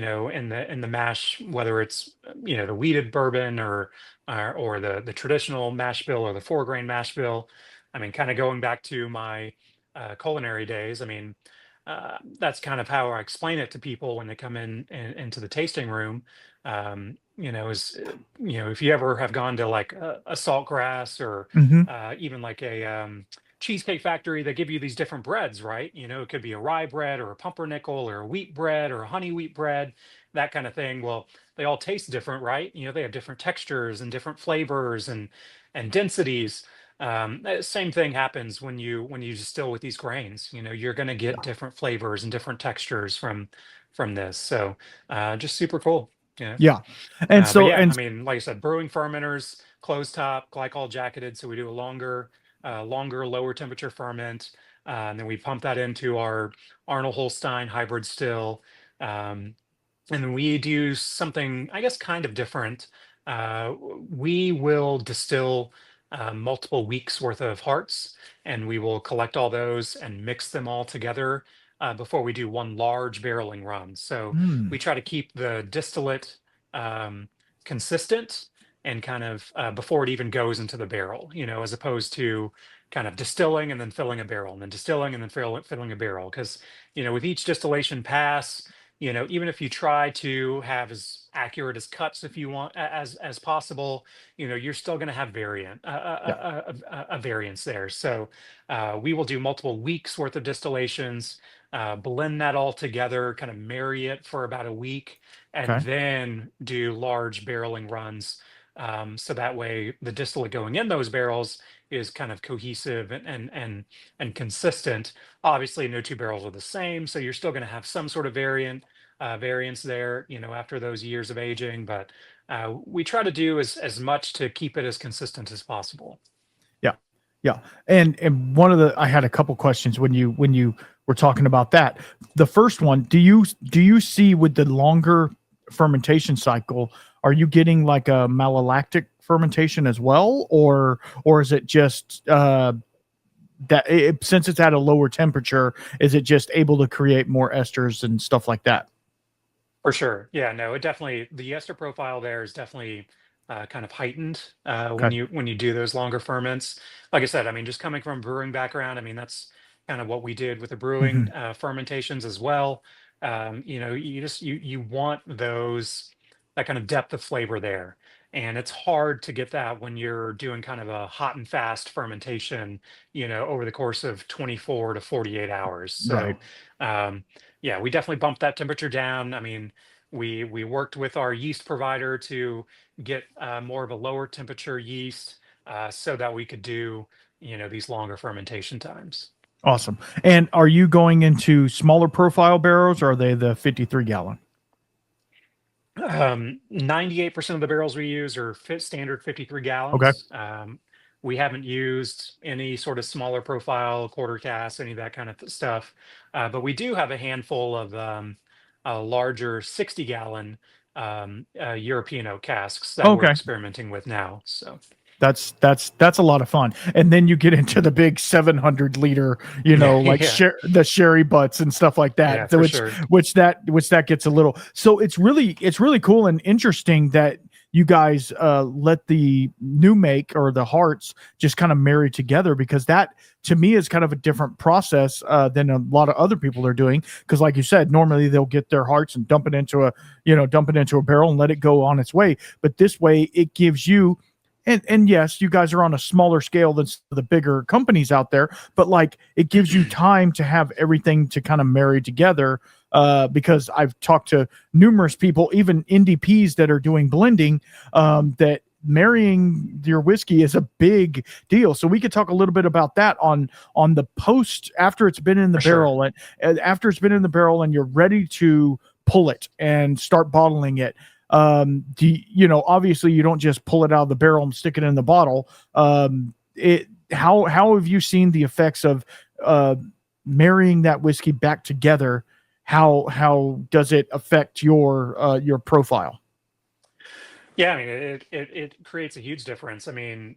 the mash, whether it's the wheated bourbon or the traditional mash bill or the 4 grain mash bill. I mean, kind of going back to my culinary days. I mean, that's kind of how I explain it to people when they come into the tasting room. If you ever have gone to like a Saltgrass or
Mm-hmm.
even like a cheesecake factory, they give you these different breads, right? It could be a rye bread or a pumpernickel or a wheat bread or a honey wheat bread, that kind of thing. Well, they all taste different, right? They have different textures and different flavors and densities. Same thing happens when you distill with these grains. You're going to get different flavors and different textures from this. So just super cool. Yeah.
Yeah. And
But
so,
yeah,
and
I mean, like I said, brewing fermenters, closed top, glycol jacketed. So we do a longer, lower temperature ferment. And then we pump that into our Arnold Holstein hybrid still. Um, and then we do something, I guess, kind of different. We will distill multiple weeks worth of hearts, and we will collect all those and mix them all together before we do one large barreling run. So we
mm,
try to keep the distillate um, consistent and kind of before it even goes into the barrel, as opposed to kind of distilling and then filling a barrel and then distilling and then filling a barrel. Because, with each distillation pass, even if you try to have as accurate as cuts if you want as possible, you're still going to have
yeah.
a variance there. So we will do multiple weeks worth of distillations, blend that all together, kind of marry it for about a week, and
Okay.
then do large barreling runs. So that way the distillate going in those barrels is kind of cohesive and consistent. Obviously, no two barrels are the same, so you're still going to have some sort of variance there, after those years of aging. But we try to do as much to keep it as consistent as possible.
Yeah. Yeah. And one of the I had a couple questions when you were talking about that. The first one, do you see with the longer fermentation cycle, are you getting like a malolactic fermentation as well, or is it just since it's at a lower temperature, is it just able to create more esters and stuff like that?
For sure. Yeah, no, the ester profile there is definitely kind of heightened when
Okay.
you do those longer ferments. Like I said, I mean, just coming from a brewing background, I mean, that's kind of what we did with the brewing
Hmm.
fermentations as well. You want that kind of depth of flavor there. And it's hard to get that when you're doing kind of a hot and fast fermentation, over the course of 24 to 48 hours.
Right.
So, um, yeah, we definitely bumped that temperature down. I mean, we worked with our yeast provider to get more of a lower temperature yeast so that we could do these longer fermentation times.
Awesome. And are you going into smaller profile barrels, or are they the 53 gallon?
98% of the barrels we use are standard 53
Okay.
gallons. We haven't used any sort of smaller profile, quarter cast, any of that kind of stuff. But we do have a handful of larger 60-gallon European oak casks that we're
Okay.
experimenting with now. So,
That's a lot of fun. And then you get into the big 700 liter,
yeah,
like
yeah,
the sherry butts and stuff like
yeah,
that. So
for sure.
which that gets a little. So it's really cool and interesting that you guys let the new make or the hearts just kind of marry together, because that to me is kind of a different process than a lot of other people are doing. Because like you said, normally they'll get their hearts and dump it into a barrel and let it go on its way. But this way it gives you and yes, you guys are on a smaller scale than the bigger companies out there, but like it gives you time to have everything to kind of marry together. Because I've talked to numerous people, even NDPs that are doing blending, that marrying your whiskey is a big deal. So we could talk a little bit about that on the post after it's been in the
For sure.
barrel, and after it's been in the barrel and you're ready to pull it and start bottling it. Obviously you don't just pull it out of the barrel and stick it in the bottle. It How have you seen the effects of uh marrying that whiskey back together? How does it affect your profile?
Yeah, I mean, it creates a huge difference. I mean,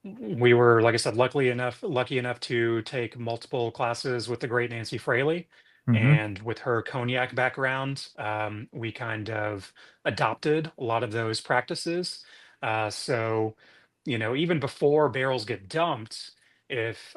we were, like I said, lucky enough to take multiple classes with the great Nancy Fraley,
Mm-hmm.
and with her cognac background, we kind of adopted a lot of those practices. So, even before barrels get dumped, if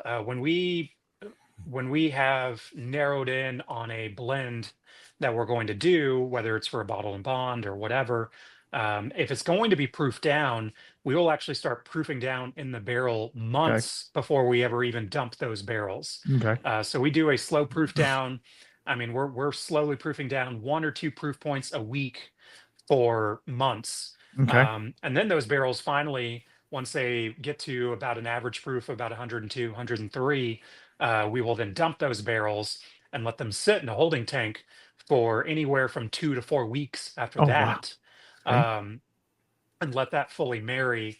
when we have narrowed in on a blend that we're going to do, whether it's for a bottle and bond or whatever, if it's going to be proofed down, we will actually start proofing down in the barrel
Okay.
months before we ever even dump those barrels.
Okay.
So we do a slow proof down. I mean, we're slowly proofing down 1 or 2 proof points a week for months.
Okay.
And then those barrels finally, once they get to about an average proof of about 102, 103, we will then dump those barrels and let them sit in a holding tank for anywhere from 2 to 4 weeks after
Oh wow.
that.
Okay.
Um, and let that fully marry,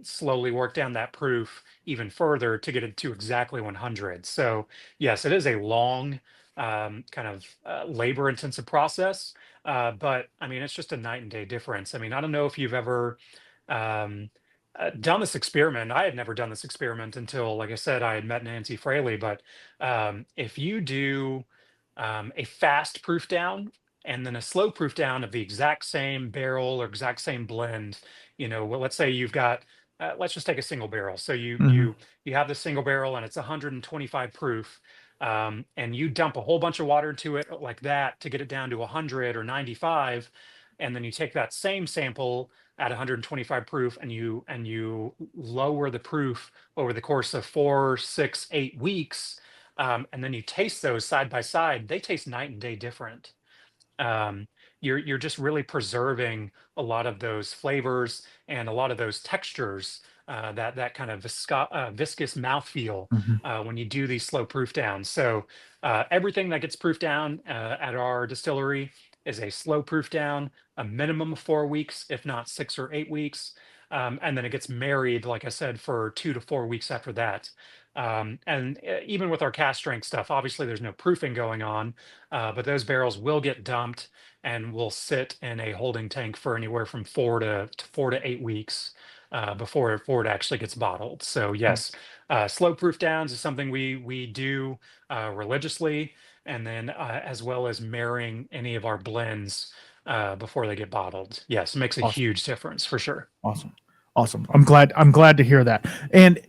slowly work down that proof even further to get it to exactly 100. So, yes, it is a long, kind of labor intensive process. But I mean, it's just a night and day difference. I mean, I don't know if you've ever um, done this experiment. I had never done this experiment until, like I said, I had met Nancy Fraley. But if you do a fast proof down and then a slow proof down of the exact same barrel or exact same blend, well, let's say you've got, let's just take a single barrel. So
Mm-hmm.
you have this single barrel and it's 125 proof, and you dump a whole bunch of water into it like that to get it down to 100 or 95, and then you take that same sample at 125 proof and you lower the proof over the course of 4, 6, 8 weeks, and then you taste those side by side, they taste night and day different. um, you're just really preserving a lot of those flavors and a lot of those textures, that kind of viscous mouthfeel,
Mm-hmm.
when you do these slow proof downs. So everything that gets proofed down at our distillery is a slow proof down, a minimum of 4 weeks, if not 6 or 8 weeks. And then it gets married, like I said, for 2 to 4 weeks after that. And even with our cast strength stuff, obviously there's no proofing going on, but those barrels will get dumped and will sit in a holding tank for anywhere from 4 to 8 weeks, before it actually gets bottled. So yes, slow proof downs is something we do religiously, and then as well as marrying any of our blends before they get bottled. Yes, it makes a
Awesome.
huge difference for sure.
Awesome. Awesome. I'm glad to hear that. And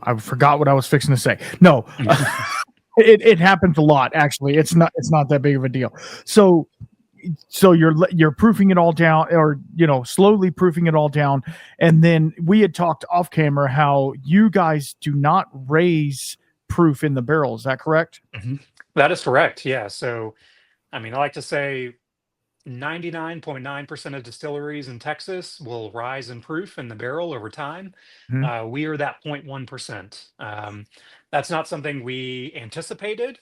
I forgot what I was fixing to say. No, it happens a lot. Actually, it's not that big of a deal. So you're proofing it all down, or slowly proofing it all down, and then we had talked off camera how you guys do not raise proof in the barrel. Is that correct?
Mhm. That is correct. Yeah. So I mean, I like to say 99.9% of distilleries in Texas will rise in proof in the barrel over time.
Hmm.
We are that 0.1%. That's not something we anticipated.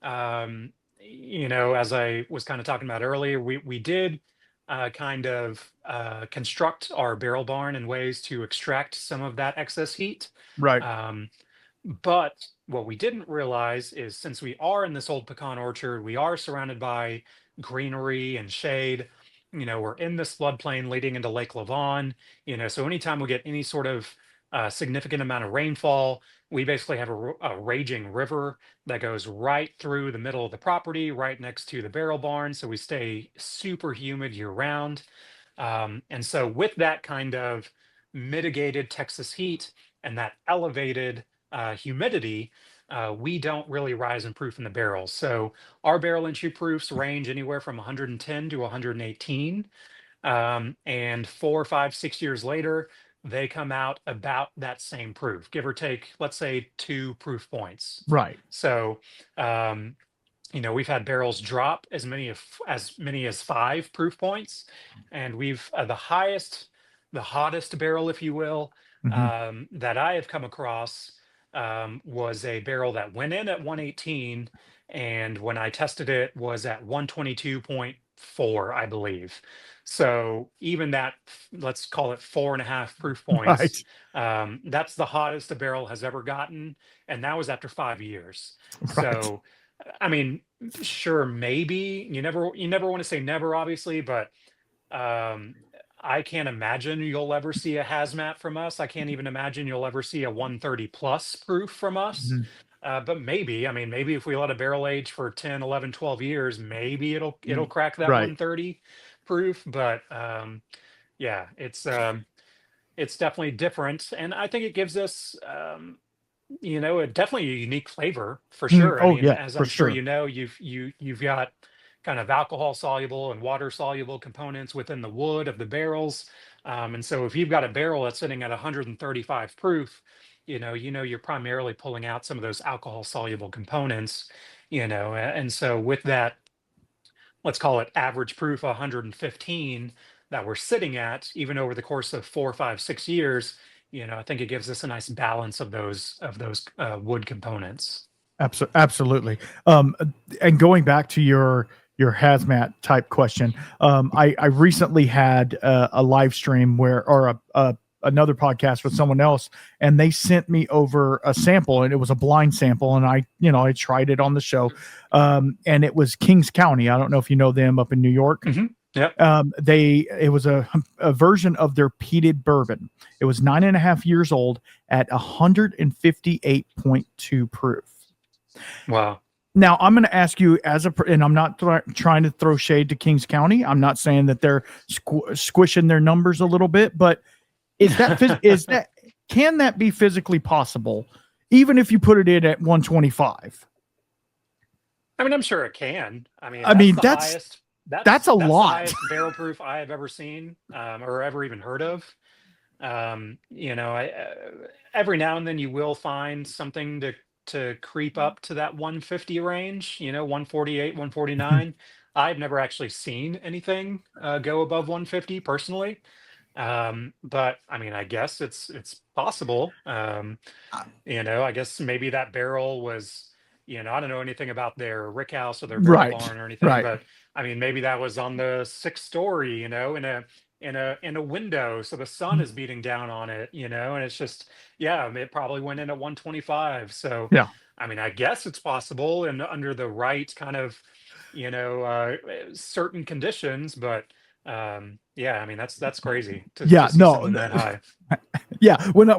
As I was kind of talking about earlier, we did kind of construct our barrel barn in ways to extract some of that excess heat.
Right.
Um, but what we didn't realize is, since we are in this old pecan orchard, we are surrounded by greenery and shade. We're in this floodplain leading into Lake Lavon. So anytime we get any sort of significant amount of rainfall, we basically have a raging river that goes right through the middle of the property, right next to the barrel barn. So we stay super humid year round. And so, with that kind of mitigated Texas heat and that elevated humidity, we don't really rise in proof in the barrels. So our barrel entry proofs range anywhere from 110 to 118. And 4, 5, 6 years later, they come out about that same proof, give or take, let's say 2 proof points.
Right.
So, um, we've had barrels drop as many as 5 proof points, and we've the hottest barrel, if you will,
Hmm.
that I have come across, was a barrel that went in at 118, and when I tested it was at 122.4, I believe. So even that, let's call it 4.5 proof
Right.
points, that's the hottest the barrel has ever gotten, and that was after 5 years.
Right.
So, I mean, sure, maybe you never want to say never, obviously, but um, I can't imagine you'll ever see a hazmat from us. I can't even imagine you'll ever see a 130 plus proof from us.
Mhm.
But maybe, I mean, maybe if we let a barrel age for 10, 11, 12 years, maybe it'll crack that
Right.
130 proof. But yeah, it's definitely different, and I think it gives us definitely a unique flavor for sure. I
Oh
mean,
yeah,
as
for
I'm sure
sure.
you know, you've got kind of alcohol soluble and water soluble components within the wood of the barrels. And so if you've got a barrel that's sitting at 135 proof, you're primarily pulling out some of those alcohol soluble components, and so with that, let's call it average proof 115 that we're sitting at, even over the course of 4, 5, 6 years, I think it gives us a nice balance of those wood components.
Absolutely. And going back to your hazmat type question, I recently had a live stream where, or another podcast with someone else, and they sent me over a sample, and it was a blind sample, and I tried it on the show, and it was Kings County. I don't know if you know them up in New York.
Hmm. Yep.
It was a version of their peated bourbon. It was 9.5 years old at 158.2 proof.
Wow.
Now I'm going to ask you and I'm not trying to throw shade to Kings County. I'm not saying that they're squishing their numbers a little bit, but can that be physically possible, even if you put it in at 125?
I mean, I'm sure it can. I mean,
I
that's
mean,
the
that's
highest. That's
that's a
that's the
lot.
highest barrel proof I have ever seen, or ever even heard of. Every now and then you will find something to creep up to that 150 range. 148, 149. I've never actually seen anything go above 150 personally. But I mean, I guess it's possible. I guess maybe that barrel was, I don't know anything about their rick house or their barrel
Right,
barn or anything,
right.
but I mean, maybe that was on the 6th story, in a window, so the sun is beating down on it, and it's just, yeah, it probably went in at 125. So,
Yeah.
I mean, I guess it's possible and under the right kind of, certain conditions, but yeah, I mean, that's crazy to
Yeah,
see
no,
something that high.
yeah. When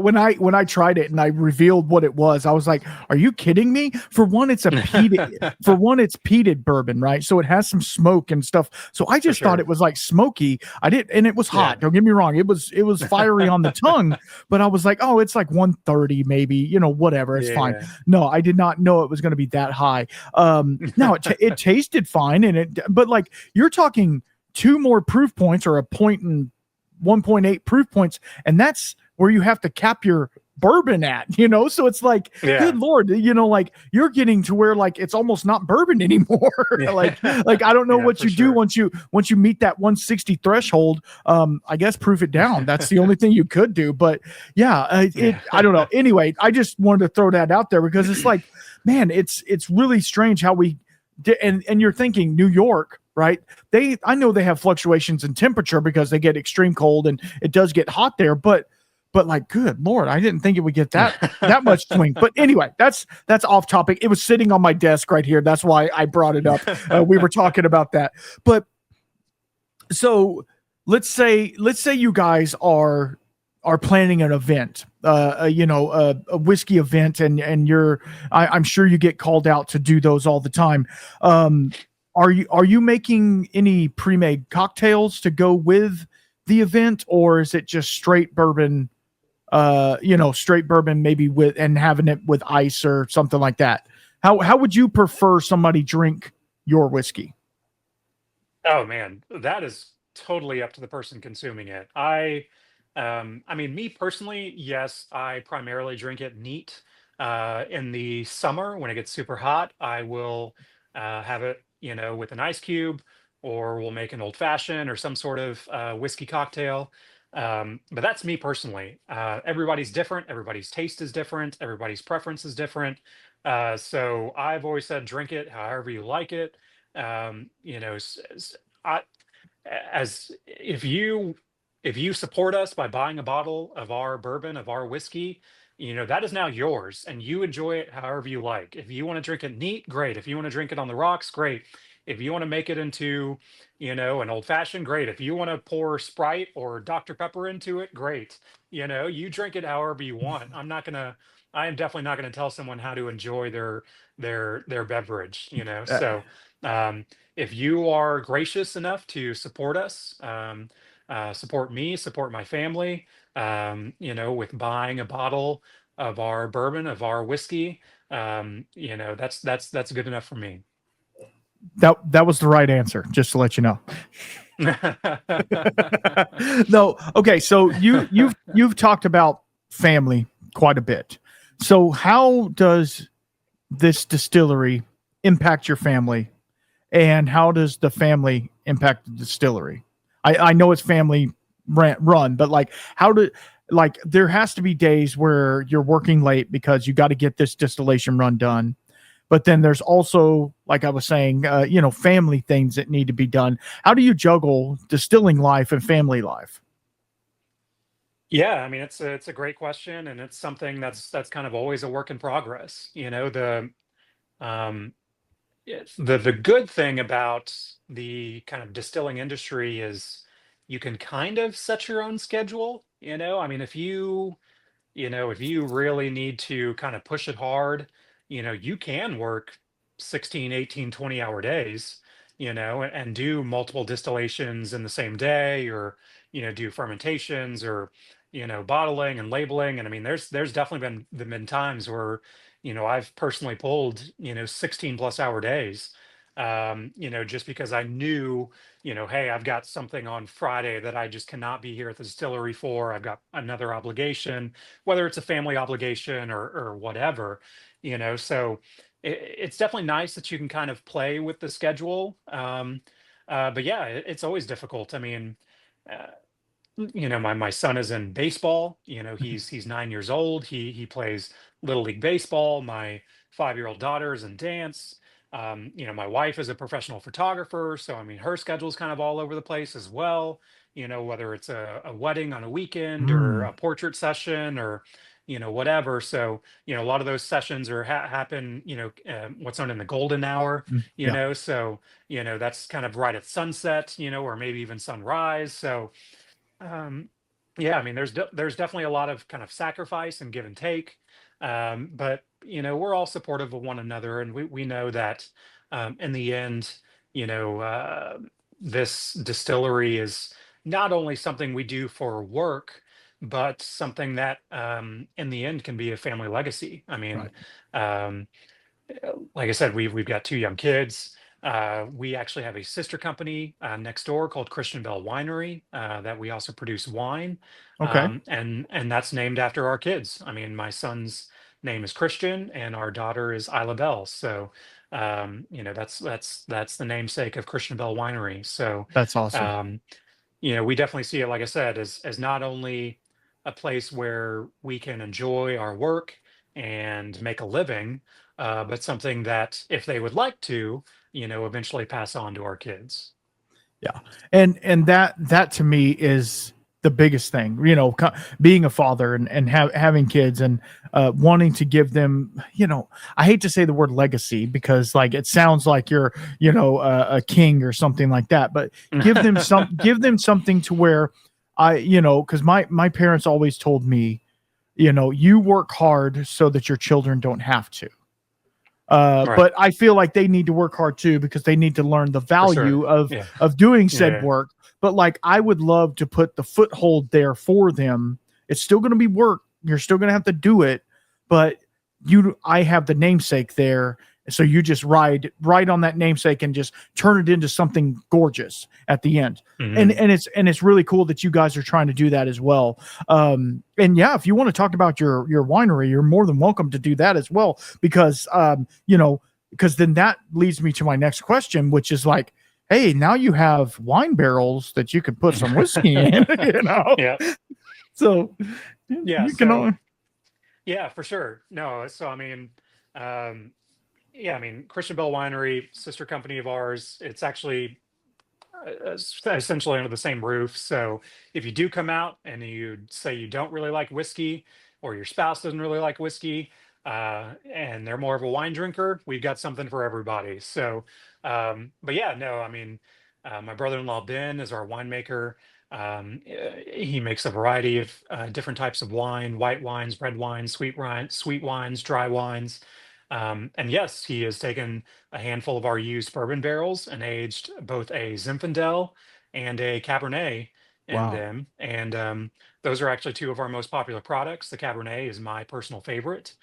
I tried it and I revealed what it was, I was like, "Are you kidding me?" For one, it's peated bourbon, right? So it has some smoke and stuff. So I
For
just thought it
sure.
was like smoky. And it was
Yeah.
hot. Don't get me wrong. It was fiery on the tongue, but I was like, "Oh, it's like 130, maybe. Whatever. It's fine."
Yeah.
No, I did not know it was going to be that high. No, it tasted fine, but like you're talking two more proof points or a point and 1.8 proof points, and that's where you have to cap your bourbon at, so it's like, good
Yeah.
lord, like you're getting to where like it's almost not bourbon anymore. like
Yeah.
like I don't know
Yeah,
what
for
you do
sure.
once you meet that 160 threshold. I guess proof it down. That's the only thing you could do, but yeah,
Yeah.
I don't know. Anyway, I just wanted to throw that out there because it's like, man, it's really strange how we did. And you're thinking New York, right? I know they have fluctuations in temperature because they get extreme cold and it does get hot there, but like, good lord, I didn't think it would get that much swing. But anyway, that's off topic. It was sitting on my desk right here. That's why I brought it up. We were talking about that. But so let's say you guys are planning an event, a whiskey event, and I'm sure you get called out to do those all the time. Are you making any pre-made cocktails to go with the event, or is it just straight bourbon? Straight bourbon, maybe and having it with ice or something like that. How would you prefer somebody drink your whiskey?
Oh man, that is totally up to the person consuming it. I mean, me personally, yes, I primarily drink it neat. In the summer when it gets super hot, I will have it, with an ice cube, or we'll make an old fashioned or some sort of whiskey cocktail. But that's me personally. Everybody's different. Everybody's taste is different. Everybody's preference is different. So I've always said, drink it however you like it. I, as if you support us by buying a bottle of our bourbon, of our whiskey, that is now yours, and you enjoy it however you like. If you want to drink it neat, great. If you want to drink it on the rocks, great. If you want to make it into, an old fashioned, great. If you want to pour Sprite or Dr. Pepper into it, great. You drink it however you want. I am definitely not going to tell someone how to enjoy their beverage,
Uh,
so um if you are gracious enough to support us, support me, support my family, with buying a bottle of our bourbon, of our whiskey, that's good enough for me.
that was the right answer, just to let you know. No, okay. So you've talked about family quite a bit. So how does this distillery impact your family, and how does the family impact the distillery? I know it's family run, but like there has to be days where you're working late because you got to get this distillation run done. But then there's also, like I was saying, family things that need to be done. How do you juggle distilling life and family life?
Yeah, I mean, it's a great question, and it's something that's kind of always a work in progress. Um, the good thing about the kind of distilling industry is you can kind of set your own schedule. I mean, if you really need to kind of push it hard, you can work 16, 18, 20-hour days, and do multiple distillations in the same day, or, do fermentations, or, bottling and labeling. And I mean, there's definitely been times where, I've personally pulled, 16 plus hour days, just because I knew, hey, I've got something on Friday that I just cannot be here at the distillery for. I've got another obligation, whether it's a family obligation or whatever, so it's definitely nice that you can kind of play with the schedule. But yeah, it's always difficult. I mean, uh, my son is in baseball. He's 9 years old. He plays little league baseball. My 5-year-old daughter is in dance. My wife is a professional photographer, so I mean, her schedule is kind of all over the place as well. Whether it's a wedding on a weekend, or
Mm,
a portrait session, or whatever. So a lot of those sessions are happen. What's known in the golden hour.
yeah.
So that's kind of right at sunset. Or maybe even sunrise. So um, yeah, I mean, there's definitely a lot of kind of sacrifice and give and take, but we're all supportive of one another, and we know that in the end, you know, uh, this distillery is not only something we do for work, but something that in the end can be a family legacy. I mean,
Right.
um, like I said, we've got two young kids. We actually have a sister company next door called Christian Bell Winery that we also produce wine,
Okay.
and that's named after our kids. I mean, my son's name is Christian, and our daughter is Isla Bell. So, that's the namesake of Christian Bell Winery. So,
That's awesome.
um, we definitely see it, like I said, as not only a place where we can enjoy our work and make a living, but something that if they would like to, eventually pass on to our kids.
Yeah. And that to me is the biggest thing, being a father and having kids, and wanting to give them, I hate to say the word legacy because like it sounds like you're, a king or something like that, but give them something to where cause my parents always told me, you work hard so that your children don't have to.
Right,
But I feel like they need to work hard too because they need to learn the
for sure.
value of
Yeah,
doing said
yeah,
work. But like I would love to put the foothold there for them. It's still going to be work. You're still going to have to do it, but I have the namesake there, So you just ride right on that namesake and just turn it into something gorgeous at the end. And
Hmm.
it's really cool that you guys are trying to do that as well. And yeah, if you want to talk about your winery, you're more than welcome to do that as well, because because then that leads me to my next question, which is like, hey, now you have wine barrels that you could put some whiskey in,
Yeah.
So
Yeah.
you can
So,
only,
yeah, for sure. No. So, I mean, um, yeah, I mean, Christian Bell Winery, sister company of ours, it's actually essentially under the same roof. So if you do come out and you say you don't really like whiskey, or your spouse doesn't really like whiskey, and they're more of a wine drinker, we've got something for everybody. So, but yeah, no, I mean, my brother-in-law Ben is our winemaker. He makes a variety of different types of wine: white wines, red wines, sweet wines, dry wines. And yes, he has taken a handful of our used bourbon barrels and aged both a Zinfandel and a Cabernet in
wow.
them. And those are actually two of our most popular products. The Cabernet is my personal favorite.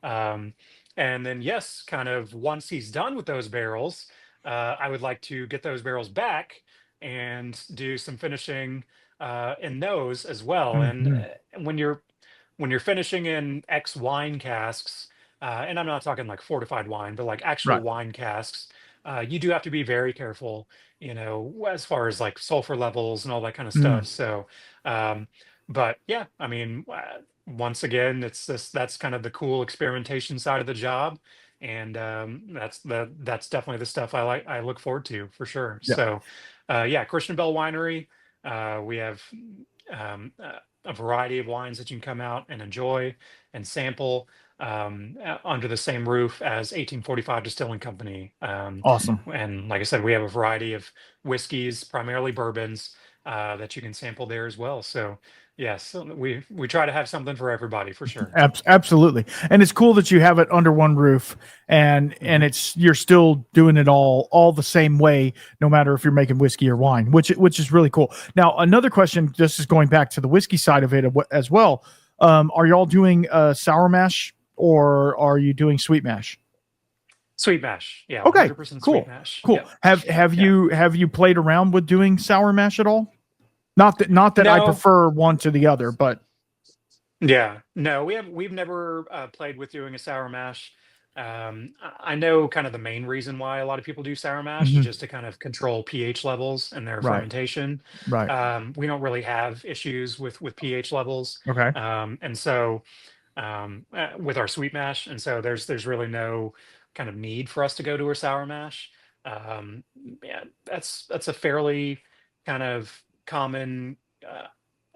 Um, and then, yes, kind of once he's done with those barrels, I would like to get those barrels back and do some finishing in those as well. And
Mhm.
when you're finishing in X wine casks, and I'm not talking like fortified wine, but like actual
Right.
wine casks, you do have to be very careful, as far as like sulfur levels and all that kind of
Mm.
stuff. So, um, but yeah, I mean, once again, that's kind of the cool experimentation side of the job, and that's definitely the stuff I look forward to for sure.
Yeah.
So, yeah, Christian Bell Winery, we have a variety of wines that you can come out and enjoy and sample under the same roof as 1845 Distilling Company.
Awesome.
And like I said, we have a variety of whiskeys, primarily bourbons, that you can sample there as well. So yes, so we try to have something for everybody for sure.
Absolutely. And it's cool that you have it under one roof, and
Hmm.
it's you're still doing it all the same way, no matter if you're making whiskey or wine, which is really cool. Now, another question, just is going back to the whiskey side of it as well. Are y'all doing sour mash, or are you doing sweet mash?
Sweet mash, yeah,
Okay,
100% sweet
cool.
mash.
Cool.
Yep.
Have
Yeah.
you played around with doing sour mash at all? Not that I
No.
prefer one to the other, but
Yeah, no, we've never played with doing a sour mash. I know kind of the main reason why a lot of people do sour mash is
mhm,
just to kind of control pH levels in their
right,
fermentation.
right.
We don't really have issues with pH levels,
Okay.
and so with our sweet mash, and so there's really no kind of need for us to go to a sour mash. Um, yeah, that's a fairly kind of common,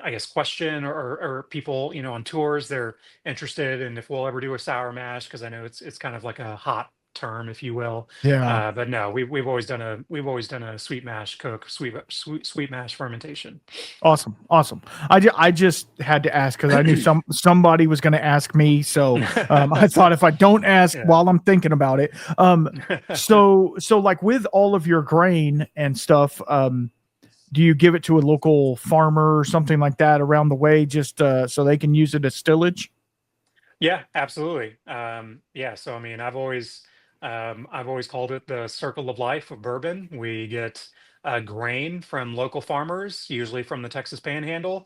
I guess, question, or people, on tours, they're interested in if we'll ever do a sour mash, because I know it's kind of like a hot term, if you will.
Yeah.
But no, we've always done a sweet mash cook, sweet mash fermentation.
Awesome. Awesome. I just had to ask because I knew somebody was going to ask me. So I thought if I don't ask
Yeah.
while I'm thinking about it. So like with all of your grain and stuff, do you give it to a local farmer or something like that around the way, just so they can use it as stillage?
Yeah, absolutely. Yeah, so I mean, I've always called it the circle of life of bourbon. We get grain from local farmers, usually from the Texas Panhandle.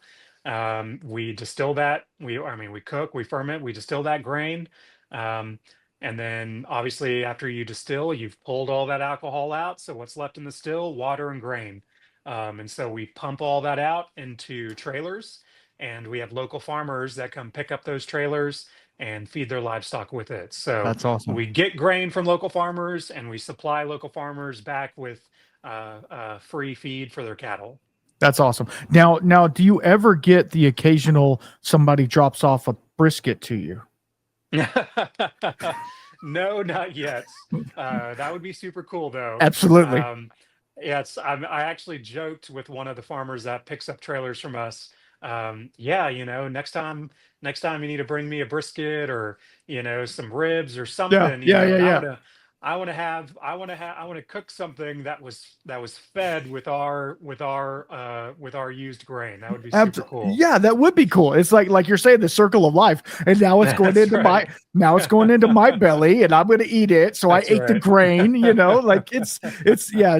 We distill that. I mean, we cook, we ferment, we distill that grain, um, and then obviously after you distill, you've pulled all that alcohol out. So what's left in the still? Water and grain. And so we pump all that out into trailers, and we have local farmers that come pick up those trailers and feed their livestock with it. So
That's awesome.
we get grain from local farmers, and we supply local farmers back with free feed for their cattle.
That's awesome. Now, do you ever get the occasional somebody drops off a brisket to you?
No, not yet. That would be super cool though.
Absolutely.
Um, I actually joked with one of the farmers that picks up trailers from us. Yeah, next time you need to bring me a brisket, or some ribs or
Yeah.
something.
Yeah. Yeah.
I
Yeah.
want to I want to cook something that was fed with our used grain. That would be super cool.
Yeah, that would be cool. It's like you're saying, the circle of life, and now it's going
That's
into
right.
my belly, and I'm going to eat it. So I
That's
ate the
right.
grain. Like it's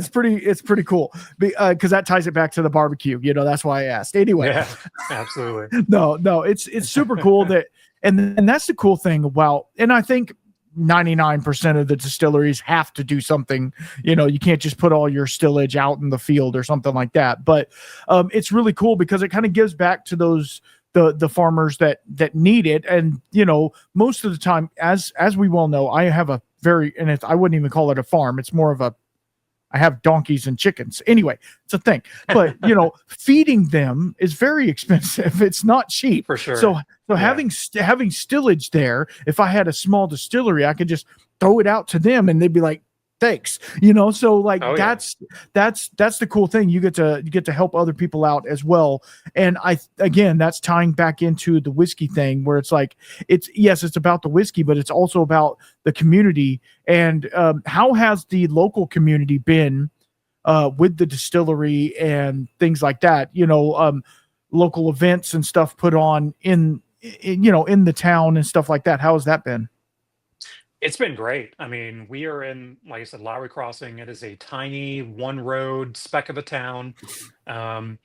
pretty cool because that ties it back to the barbecue. That's why I asked. Anyway,
Yeah, absolutely.
no, it's super cool that, and that's the cool thing about, and I think 99% of the distilleries have to do something. You can't just put all your stillage out in the field or something like that. But it's really cool because it kind of gives back to those the farmers that need it. And most of the time, as we well know, I have a very, and I wouldn't even call it a farm. It's more of a, I have donkeys and chickens. Anyway, it's a thing. But feeding them is very expensive. It's not cheap.
For
So
sure. Yeah.
having stillage there, if I had a small distillery, I could just throw it out to them, and they'd be like, "Thanks." So like
Oh yeah.
that's the cool thing. You get to help other people out as well. And again, that's tying back into the whiskey thing, where it's like, it's about the whiskey, but it's also about the community. And how has the local community been with the distillery and things like that? Local events and stuff put on in the town and stuff like that. How has that been?
It's been great. I mean, we are in, like I said, Lowry Crossing. It is a tiny one road speck of a town. Um,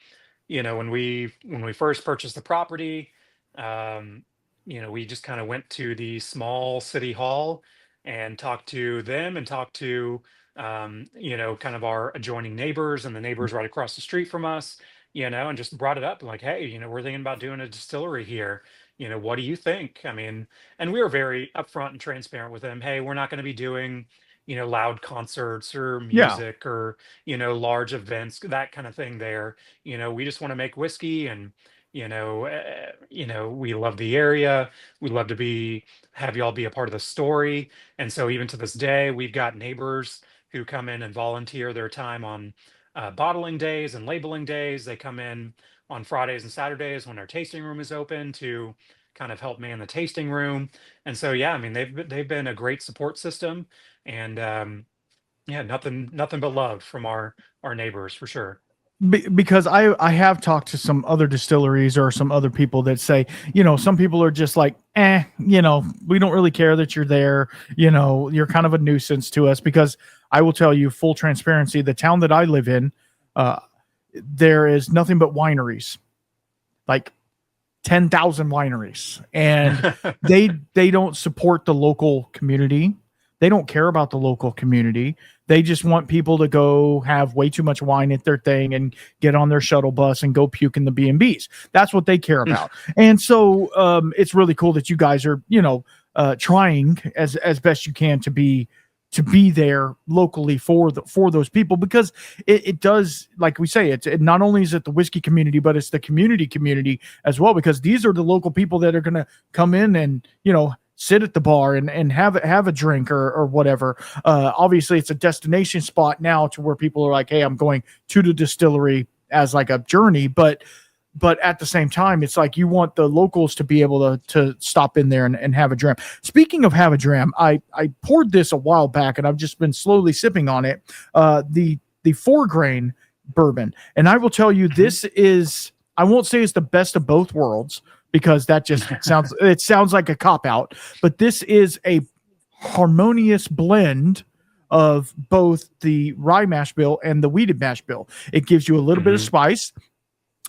when we first purchased the property, um, we just kind of went to the small city hall and talked to them and talked to kind of our adjoining neighbors and the neighbors right across the street from us, and just brought it up like, hey, we're thinking about doing a distillery here. What do you think? I mean, and we were very upfront and transparent with them. Hey, we're not going to be doing, loud concerts or
Yeah.
music or, large events, that kind of thing there. We just want to make whiskey, and we love the area. We love to be have y'all be a part of the story. And so even to this day, we've got neighbors who come in and volunteer their time on bottling days and labeling days. They come in on Fridays and Saturdays when our tasting room is open to kind of help man the tasting room. And so yeah, I mean, they've been a great support system. And yeah, nothing but love from our neighbors for sure.
Because I have talked to some other distilleries or some other people that say, some people are just like, we don't really care that you're there. You're kind of a nuisance to us. Because I will tell you, full transparency, the town that I live in, uh, there is nothing but wineries, like 10,000 wineries, and they don't support the local community. They don't care about the local community. They just want people to go have way too much wine at their thing and get on their shuttle bus and go puke in the B&Bs. That's what they care about. And so it's really cool that you guys are, trying as best you can to be there locally for those people. Because it does, like we say, it not only is it the whiskey community, but it's the community as well, because these are the local people that are going to come in and sit at the bar and have a drink or whatever. Obviously it's a destination spot now, to where people are like, hey, I'm going to the distillery as like a journey. But at the same time, it's like you want the locals to be able to stop in there and have a dram. Speaking of have a dram, I poured this a while back, and I've just been slowly sipping on it. The 4-grain bourbon. And I will tell you,
Mhm.
this is, I won't say it's the best of both worlds, because that just sounds like a cop out. But this is a harmonious blend of both the rye mash bill and the wheated mash bill. It gives you a little bit of
Mhm.
spice.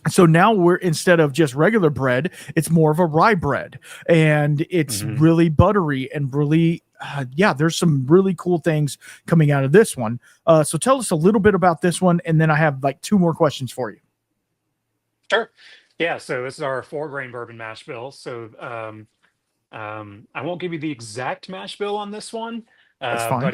So now we're, instead of just regular bread, it's more of a rye bread, and it's
Mhm.
really buttery and really, yeah, there's some really cool things coming out of this one. So tell us a little bit about this one, and then I have like 2 more questions for you.
Sure. Yeah, so this is our 4-grain bourbon mash bill. So I won't give you the exact mash bill on this one,
That's fine.
but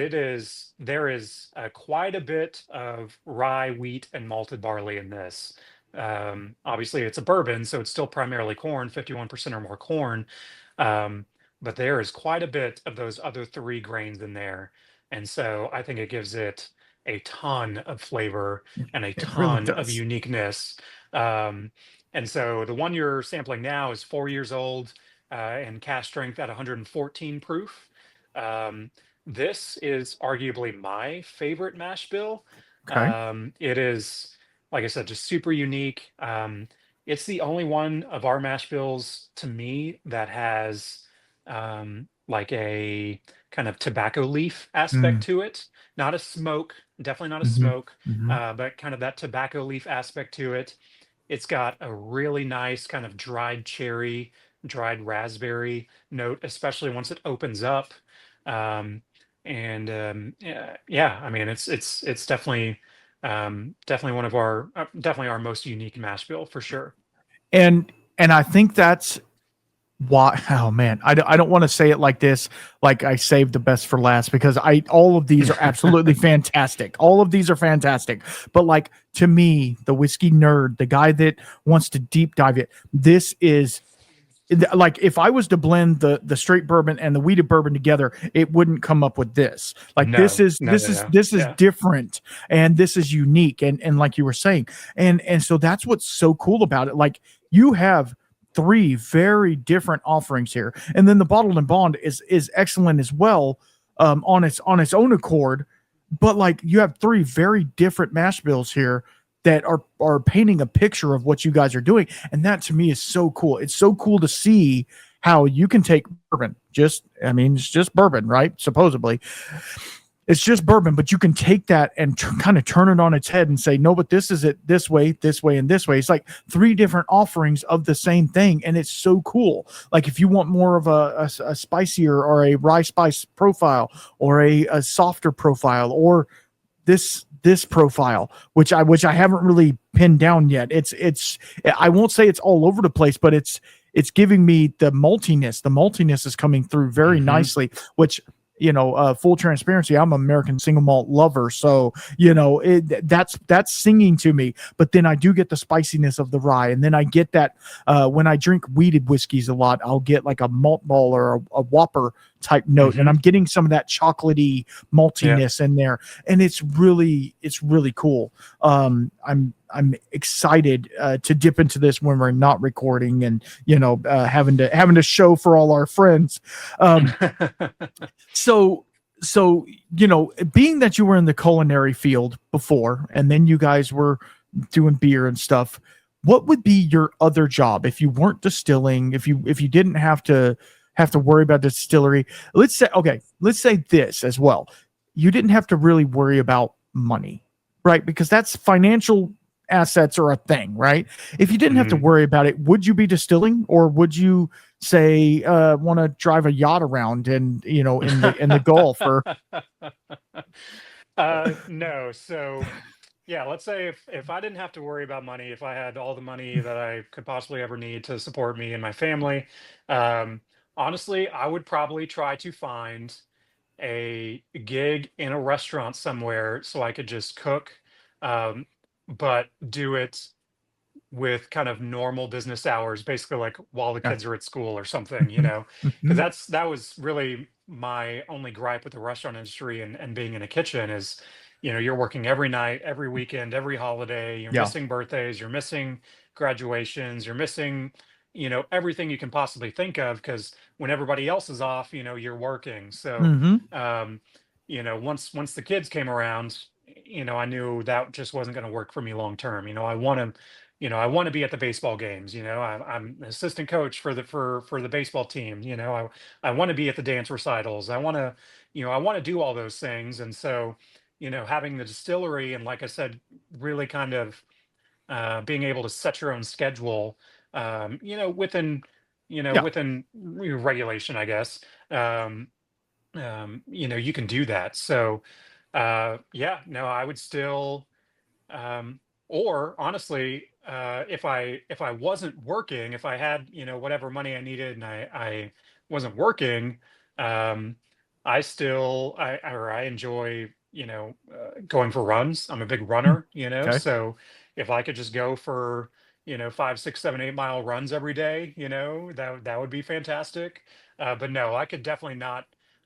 there is quite a bit of rye, wheat, and malted barley in this. Obviously, it's a bourbon, so it's still primarily corn, 51% or more corn. Um, but there is quite a bit of those other 3 grains in there. And so I think it gives it a ton of flavor and a
It really
ton of
does.
uniqueness. Um, and so the one you're sampling now is 4 years old and cast strength at 114 proof. Um, This is arguably my favorite mash bill.
Okay.
It is, like I said, just super unique. It's the only one of our mash bills to me that has like a kind of tobacco leaf aspect
Mm,
to it. Not a smoke, definitely not a
mm-hmm,
smoke,
mm-hmm.
but kind of that tobacco leaf aspect to it. It's got a really nice kind of dried cherry, dried raspberry note, especially once it opens up. Um, and yeah, yeah, I mean, it's definitely definitely one of our definitely our most unique mash bill for sure.
And I think that's why. Oh man, I don't want to say it like this, like I saved the best for last, because I all of these are absolutely fantastic. All of these are fantastic. But like, to me, the whiskey nerd, the guy that wants to deep dive it, this is like, if I was to blend the straight bourbon and the wheated bourbon together, it wouldn't come up with this. Like, this
No,
is
no,
this
no,
is
no.
this is
Yeah.
different, and this is unique, and like you were saying, and so that's what's so cool about it. Like, you have three very different offerings here, and then the bottled and bond is excellent as well, on its own accord. But like, you have three very different mash bills here that are painting a picture of what you guys are doing, and that to me is so cool. It's so cool to see how you can take bourbon, just, I mean, it's just bourbon, right? Supposedly it's just bourbon, but you can take that and kind of turn it on its head and say, no, but this is it, this way, this way, and this way. It's like three different offerings of the same thing, and it's so cool. Like, if you want more of a spicier or a rye spice profile, or a softer profile, or this profile, which I haven't really pinned down yet. It's I won't say it's all over the place, but it's giving me the maltiness. The maltiness is coming through very
Hmm.
nicely, which, full transparency, I'm an American single malt lover, so that's singing to me. But then I do get the spiciness of the rye, and then I get that, when I drink weeded whiskeys a lot, I'll get like a malt ball or a whopper type note, and
Hmm.
I'm getting some of that chocolatey
Yeah.
maltiness in there, and it's really cool. I'm excited to dip into this when we're not recording, and having to show for all our friends. Um, so being that you were in the culinary field before, and then you guys were doing beer and stuff, what would be your other job if you weren't distilling, if you didn't have to worry about the distillery? Let's say this as well: you didn't have to really worry about money, right? Because that's financial assets are a thing, right? If you didn't have to
Hmm.
worry about it, would you be distilling, or would you say, want to drive a yacht around, and in the Gulf, or
No. So yeah, let's say if I didn't have to worry about money, if I had all the money that I could possibly ever need to support me and my family, um, honestly, I would probably try to find a gig in a restaurant somewhere so I could just cook, um, but do it with kind of normal business hours, basically like while the
yeah.
kids are at school or something,
Mhm,
because
mhm.
that was really my only gripe with the restaurant industry and being in a kitchen is, you're working every night, every weekend, every holiday, you're
Yeah.
missing birthdays, you're missing graduations, you're missing, everything you can possibly think of because when everybody else is off, you're working. So,
Mhm.
um, once the kids came around, I knew that just wasn't going to work for me long term. I want to be at the baseball games. I'm an assistant coach for the baseball team. I want to be at the dance recitals. I want to do all those things. And so, having the distillery and, like I said, really kind of being able to set your own schedule, within
Yeah.
regulation, I guess. Um, you can do that. So, yeah, no, I would still. Um, or honestly, if I wasn't working, if I had whatever money I needed and I wasn't working, um, I enjoy going for runs. I'm a big
Mm.
runner,
Okay.
so if I could just go for 5, 6, 7, 8 mile runs every day, that would be fantastic. But no, I could definitely not.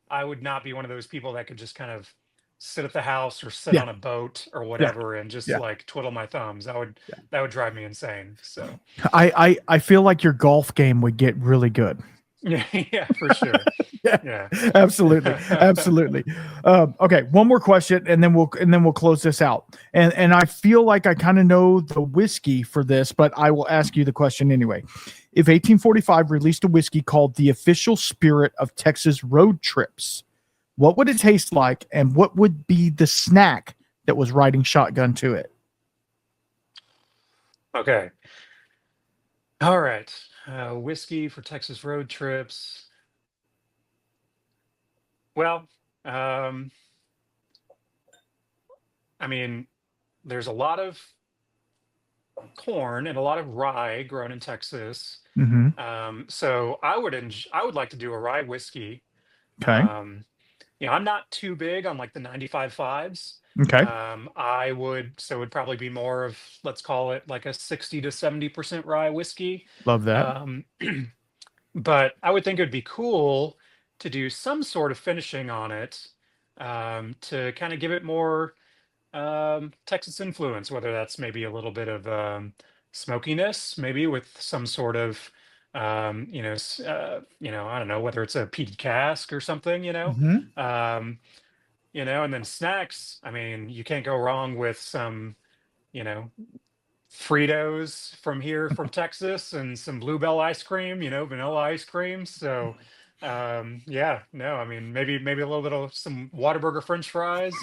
I would not be one of those people that could just kind of sit at the house or sit
Yeah.
on a boat or
Yeah.
whatever and just
Yeah.
like twiddle my thumbs. That would drive me insane. So
I feel like your golf game would get really good.
Yeah, yeah, for sure.
Yeah,
Yeah.
absolutely, absolutely. Okay, one more question, and then we'll close this out. And I feel like I kind of know the whiskey for this, but I will ask you the question anyway. If 1845 released a whiskey called the official spirit of Texas road trips, what would it taste like, and what would be the snack that was riding shotgun to it?
Okay. All right. Whiskey for Texas road trips. Well, um, I mean, there's a lot of corn and a lot of rye grown in Texas.
Mm-hmm.
So I would like to do a rye whiskey.
Okay.
Um, I'm not too big on like the 95 fives.
Okay.
So it would probably be more of, let's call it like a 60 to 70% rye whiskey.
Love that.
Um, but I would think it would be cool to do some sort of finishing on it, to kind of give it more Texas influence, whether that's maybe a little bit of smokiness, maybe with some sort of, I don't know, whether it's a peated cask or something,
Mm-hmm.
um, and then snacks. I mean, you can't go wrong with some, you know, Fritos from here from Texas and some Bluebell ice cream, vanilla ice cream. So, yeah, no, I mean, maybe a little bit of some Whataburger French fries,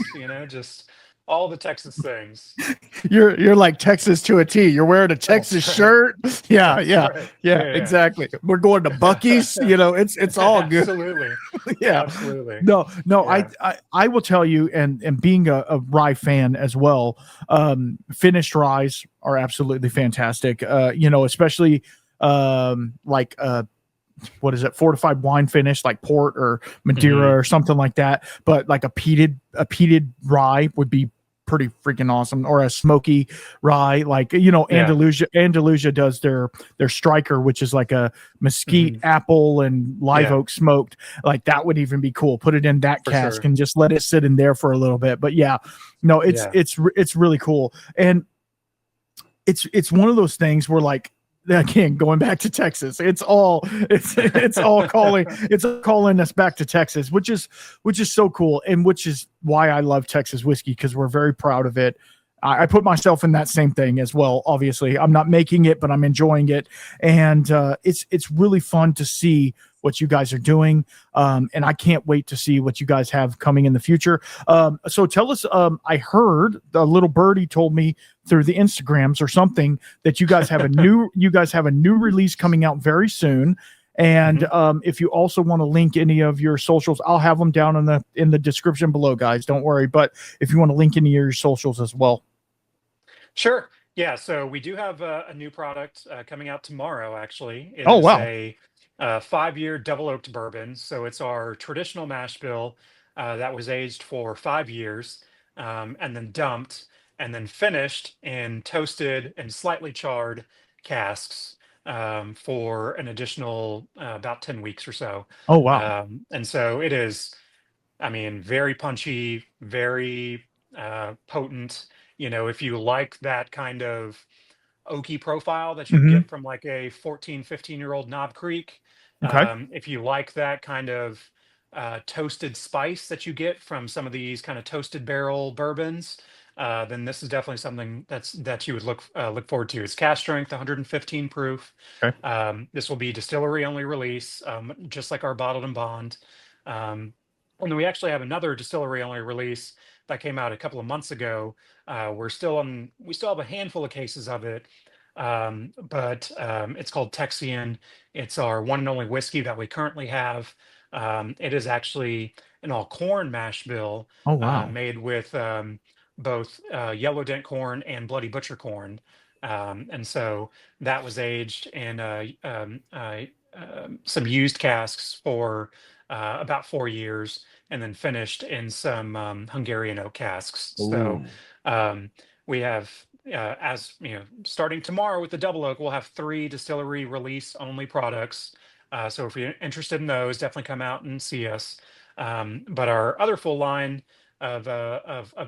just all the Texas things.
You're like Texas to a T. You're wearing a Texas
That's right.
shirt. Yeah,
That's
yeah,
right.
yeah,
Yeah,
exactly. We're going to Bucky's.
yeah.
It's all good.
Absolutely.
Yeah.
Absolutely.
No, no,
Yeah.
I will tell you, and being a rye fan as well, finished ryes are absolutely fantastic. Especially like what is it, fortified wine finish like port or Madeira
Hmm.
or something like that. But like a peated rye would be pretty freaking awesome, or a smoky rye, like
Yeah.
Andalusia does their striker, which is like a mesquite,
Hmm.
apple, and live
Yeah,
oak smoked. Like that would even be cool. Put it in that
for
cask
sure.
and just let it sit in there for a little bit. But yeah, no, it's
Yeah.
it's it's really cool. And it's one of those things where, like, again, going back to Texas, it's all calling us back to Texas, which is so cool, and which is why I love Texas whiskey, because we're very proud of it. I put myself in that same thing as well. Obviously, I'm not making it, but I'm enjoying it, and it's really fun to see what you guys are doing, and I can't wait to see what you guys have coming in the future. So tell us. I heard the little birdie told me through the Instagrams or something that you guys have a new release coming out very soon. And
Hmm.
if you also want to link any of your socials, I'll have them down in the description below, guys. Don't worry. But if you want to link any of your socials as well.
Sure. Yeah. So we do have a new product coming out tomorrow, actually. It
Oh
is
wow.
a 5-year double oaked bourbon. So it's our traditional mash bill that was aged for 5 years, and then dumped and then finished in toasted and slightly charred casks, for an additional about 10 weeks or so.
Oh wow.
And so it is, I mean, very punchy, very potent. If you like that kind of oaky profile that you'd
Hmm.
get from like a 14, 15-year-old Knob Creek,
Okay.
if you like that kind of toasted spice that you get from some of these kind of toasted barrel bourbons, then this is definitely something that you would look forward to. It's cask strength, 115 proof.
Okay.
This will be distillery only release, just like our bottled and bond. Um, and then we actually have another distillery only release that came out a couple of months ago. We still have a handful of cases of it, but it's called Texian. It's our one and only whiskey that we currently have. It is actually an all corn mash bill,
Oh wow.
made with both yellow dent corn and bloody butcher corn. And so that was aged in some used casks for about 4 years, and then finished in some Hungarian oak casks. So
Ooh.
um, we have, as you know, starting tomorrow with the double oak, we'll have 3 distillery release only products. So if you're interested in those, definitely come out and see us. But our other full line of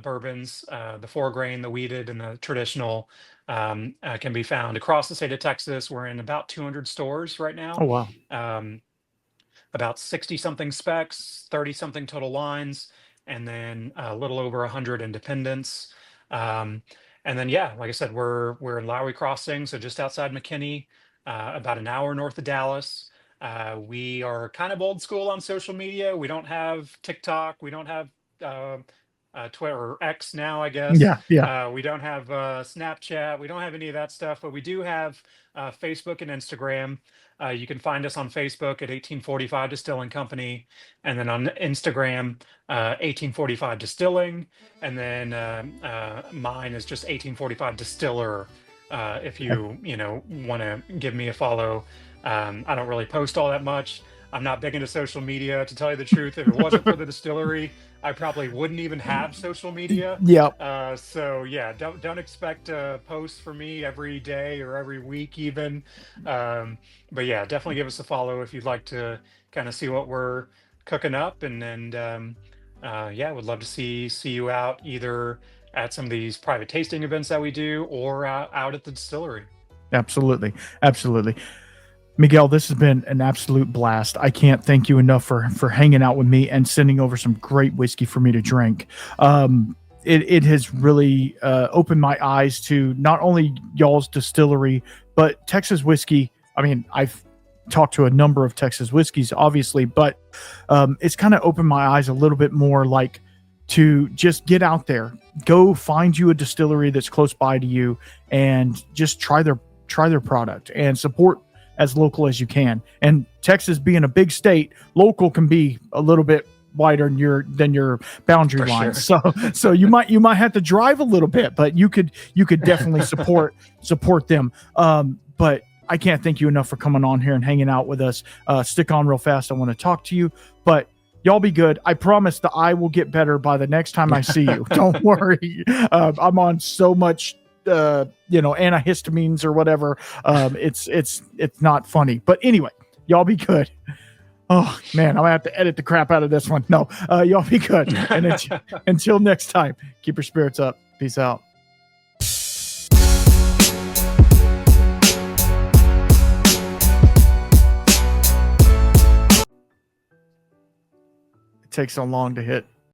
bourbons, the 4 grain, the weeded, and the traditional, can be found across the state of Texas. We're in about 200 stores right
Oh
now.
wow.
Um, about 60 something specs, 30 something total lines, and then a little over 100 independents. Um, and then, yeah, like I said, we're in Lowry Crossing, so just outside McKinney, about an hour north of Dallas. We are kind of old school on social media. We don't have TikTok. We don't have uh, Twitter or X now, I guess.
Yeah, yeah.
We don't have Snapchat. We don't have any of that stuff, but we do have Facebook and Instagram. You can find us on Facebook at 1845 Distilling Company, and then on Instagram, 1845 Distilling, and then mine is just 1845 Distiller. If you want to give me a follow, I don't really post all that much. I'm not big into social media, to tell you the truth. If it wasn't for the distillery, I probably wouldn't even have social media.
Yeah,
So yeah, don't expect posts from me every day or every week even. But yeah, definitely give us a follow if you'd like to kind of see what we're cooking up, and yeah, would love to see you out either at some of these private tasting events that we do, or out at the distillery.
absolutely. Absolutely. Miguel, this has been an absolute blast. I can't thank you enough for hanging out with me and sending over some great whiskey for me to drink. It has really opened my eyes to not only y'all's distillery, but Texas whiskey. I mean, I've talked to a number of Texas whiskeys, obviously, but it's kind of opened my eyes a little bit more, like, to just get out there, go find you a distillery that's close by to you, and just try their product and support as local as you can. And Texas being a big state, local can be a little bit wider than your boundary
For
lines.
sure.
So you might have to drive a little bit, but you could definitely support them. But I can't thank you enough for coming on here and hanging out with us. Stick on real fast. I want to talk to you, but y'all be good. I promise the eye will get better by the next time I see you. Don't worry. I'm on so much antihistamines or whatever. It's not funny, but anyway, y'all be good. Oh man, I'm gonna have to edit the crap out of this one. No, y'all be good. And until next time, keep your spirits up. Peace out. It takes so long to hit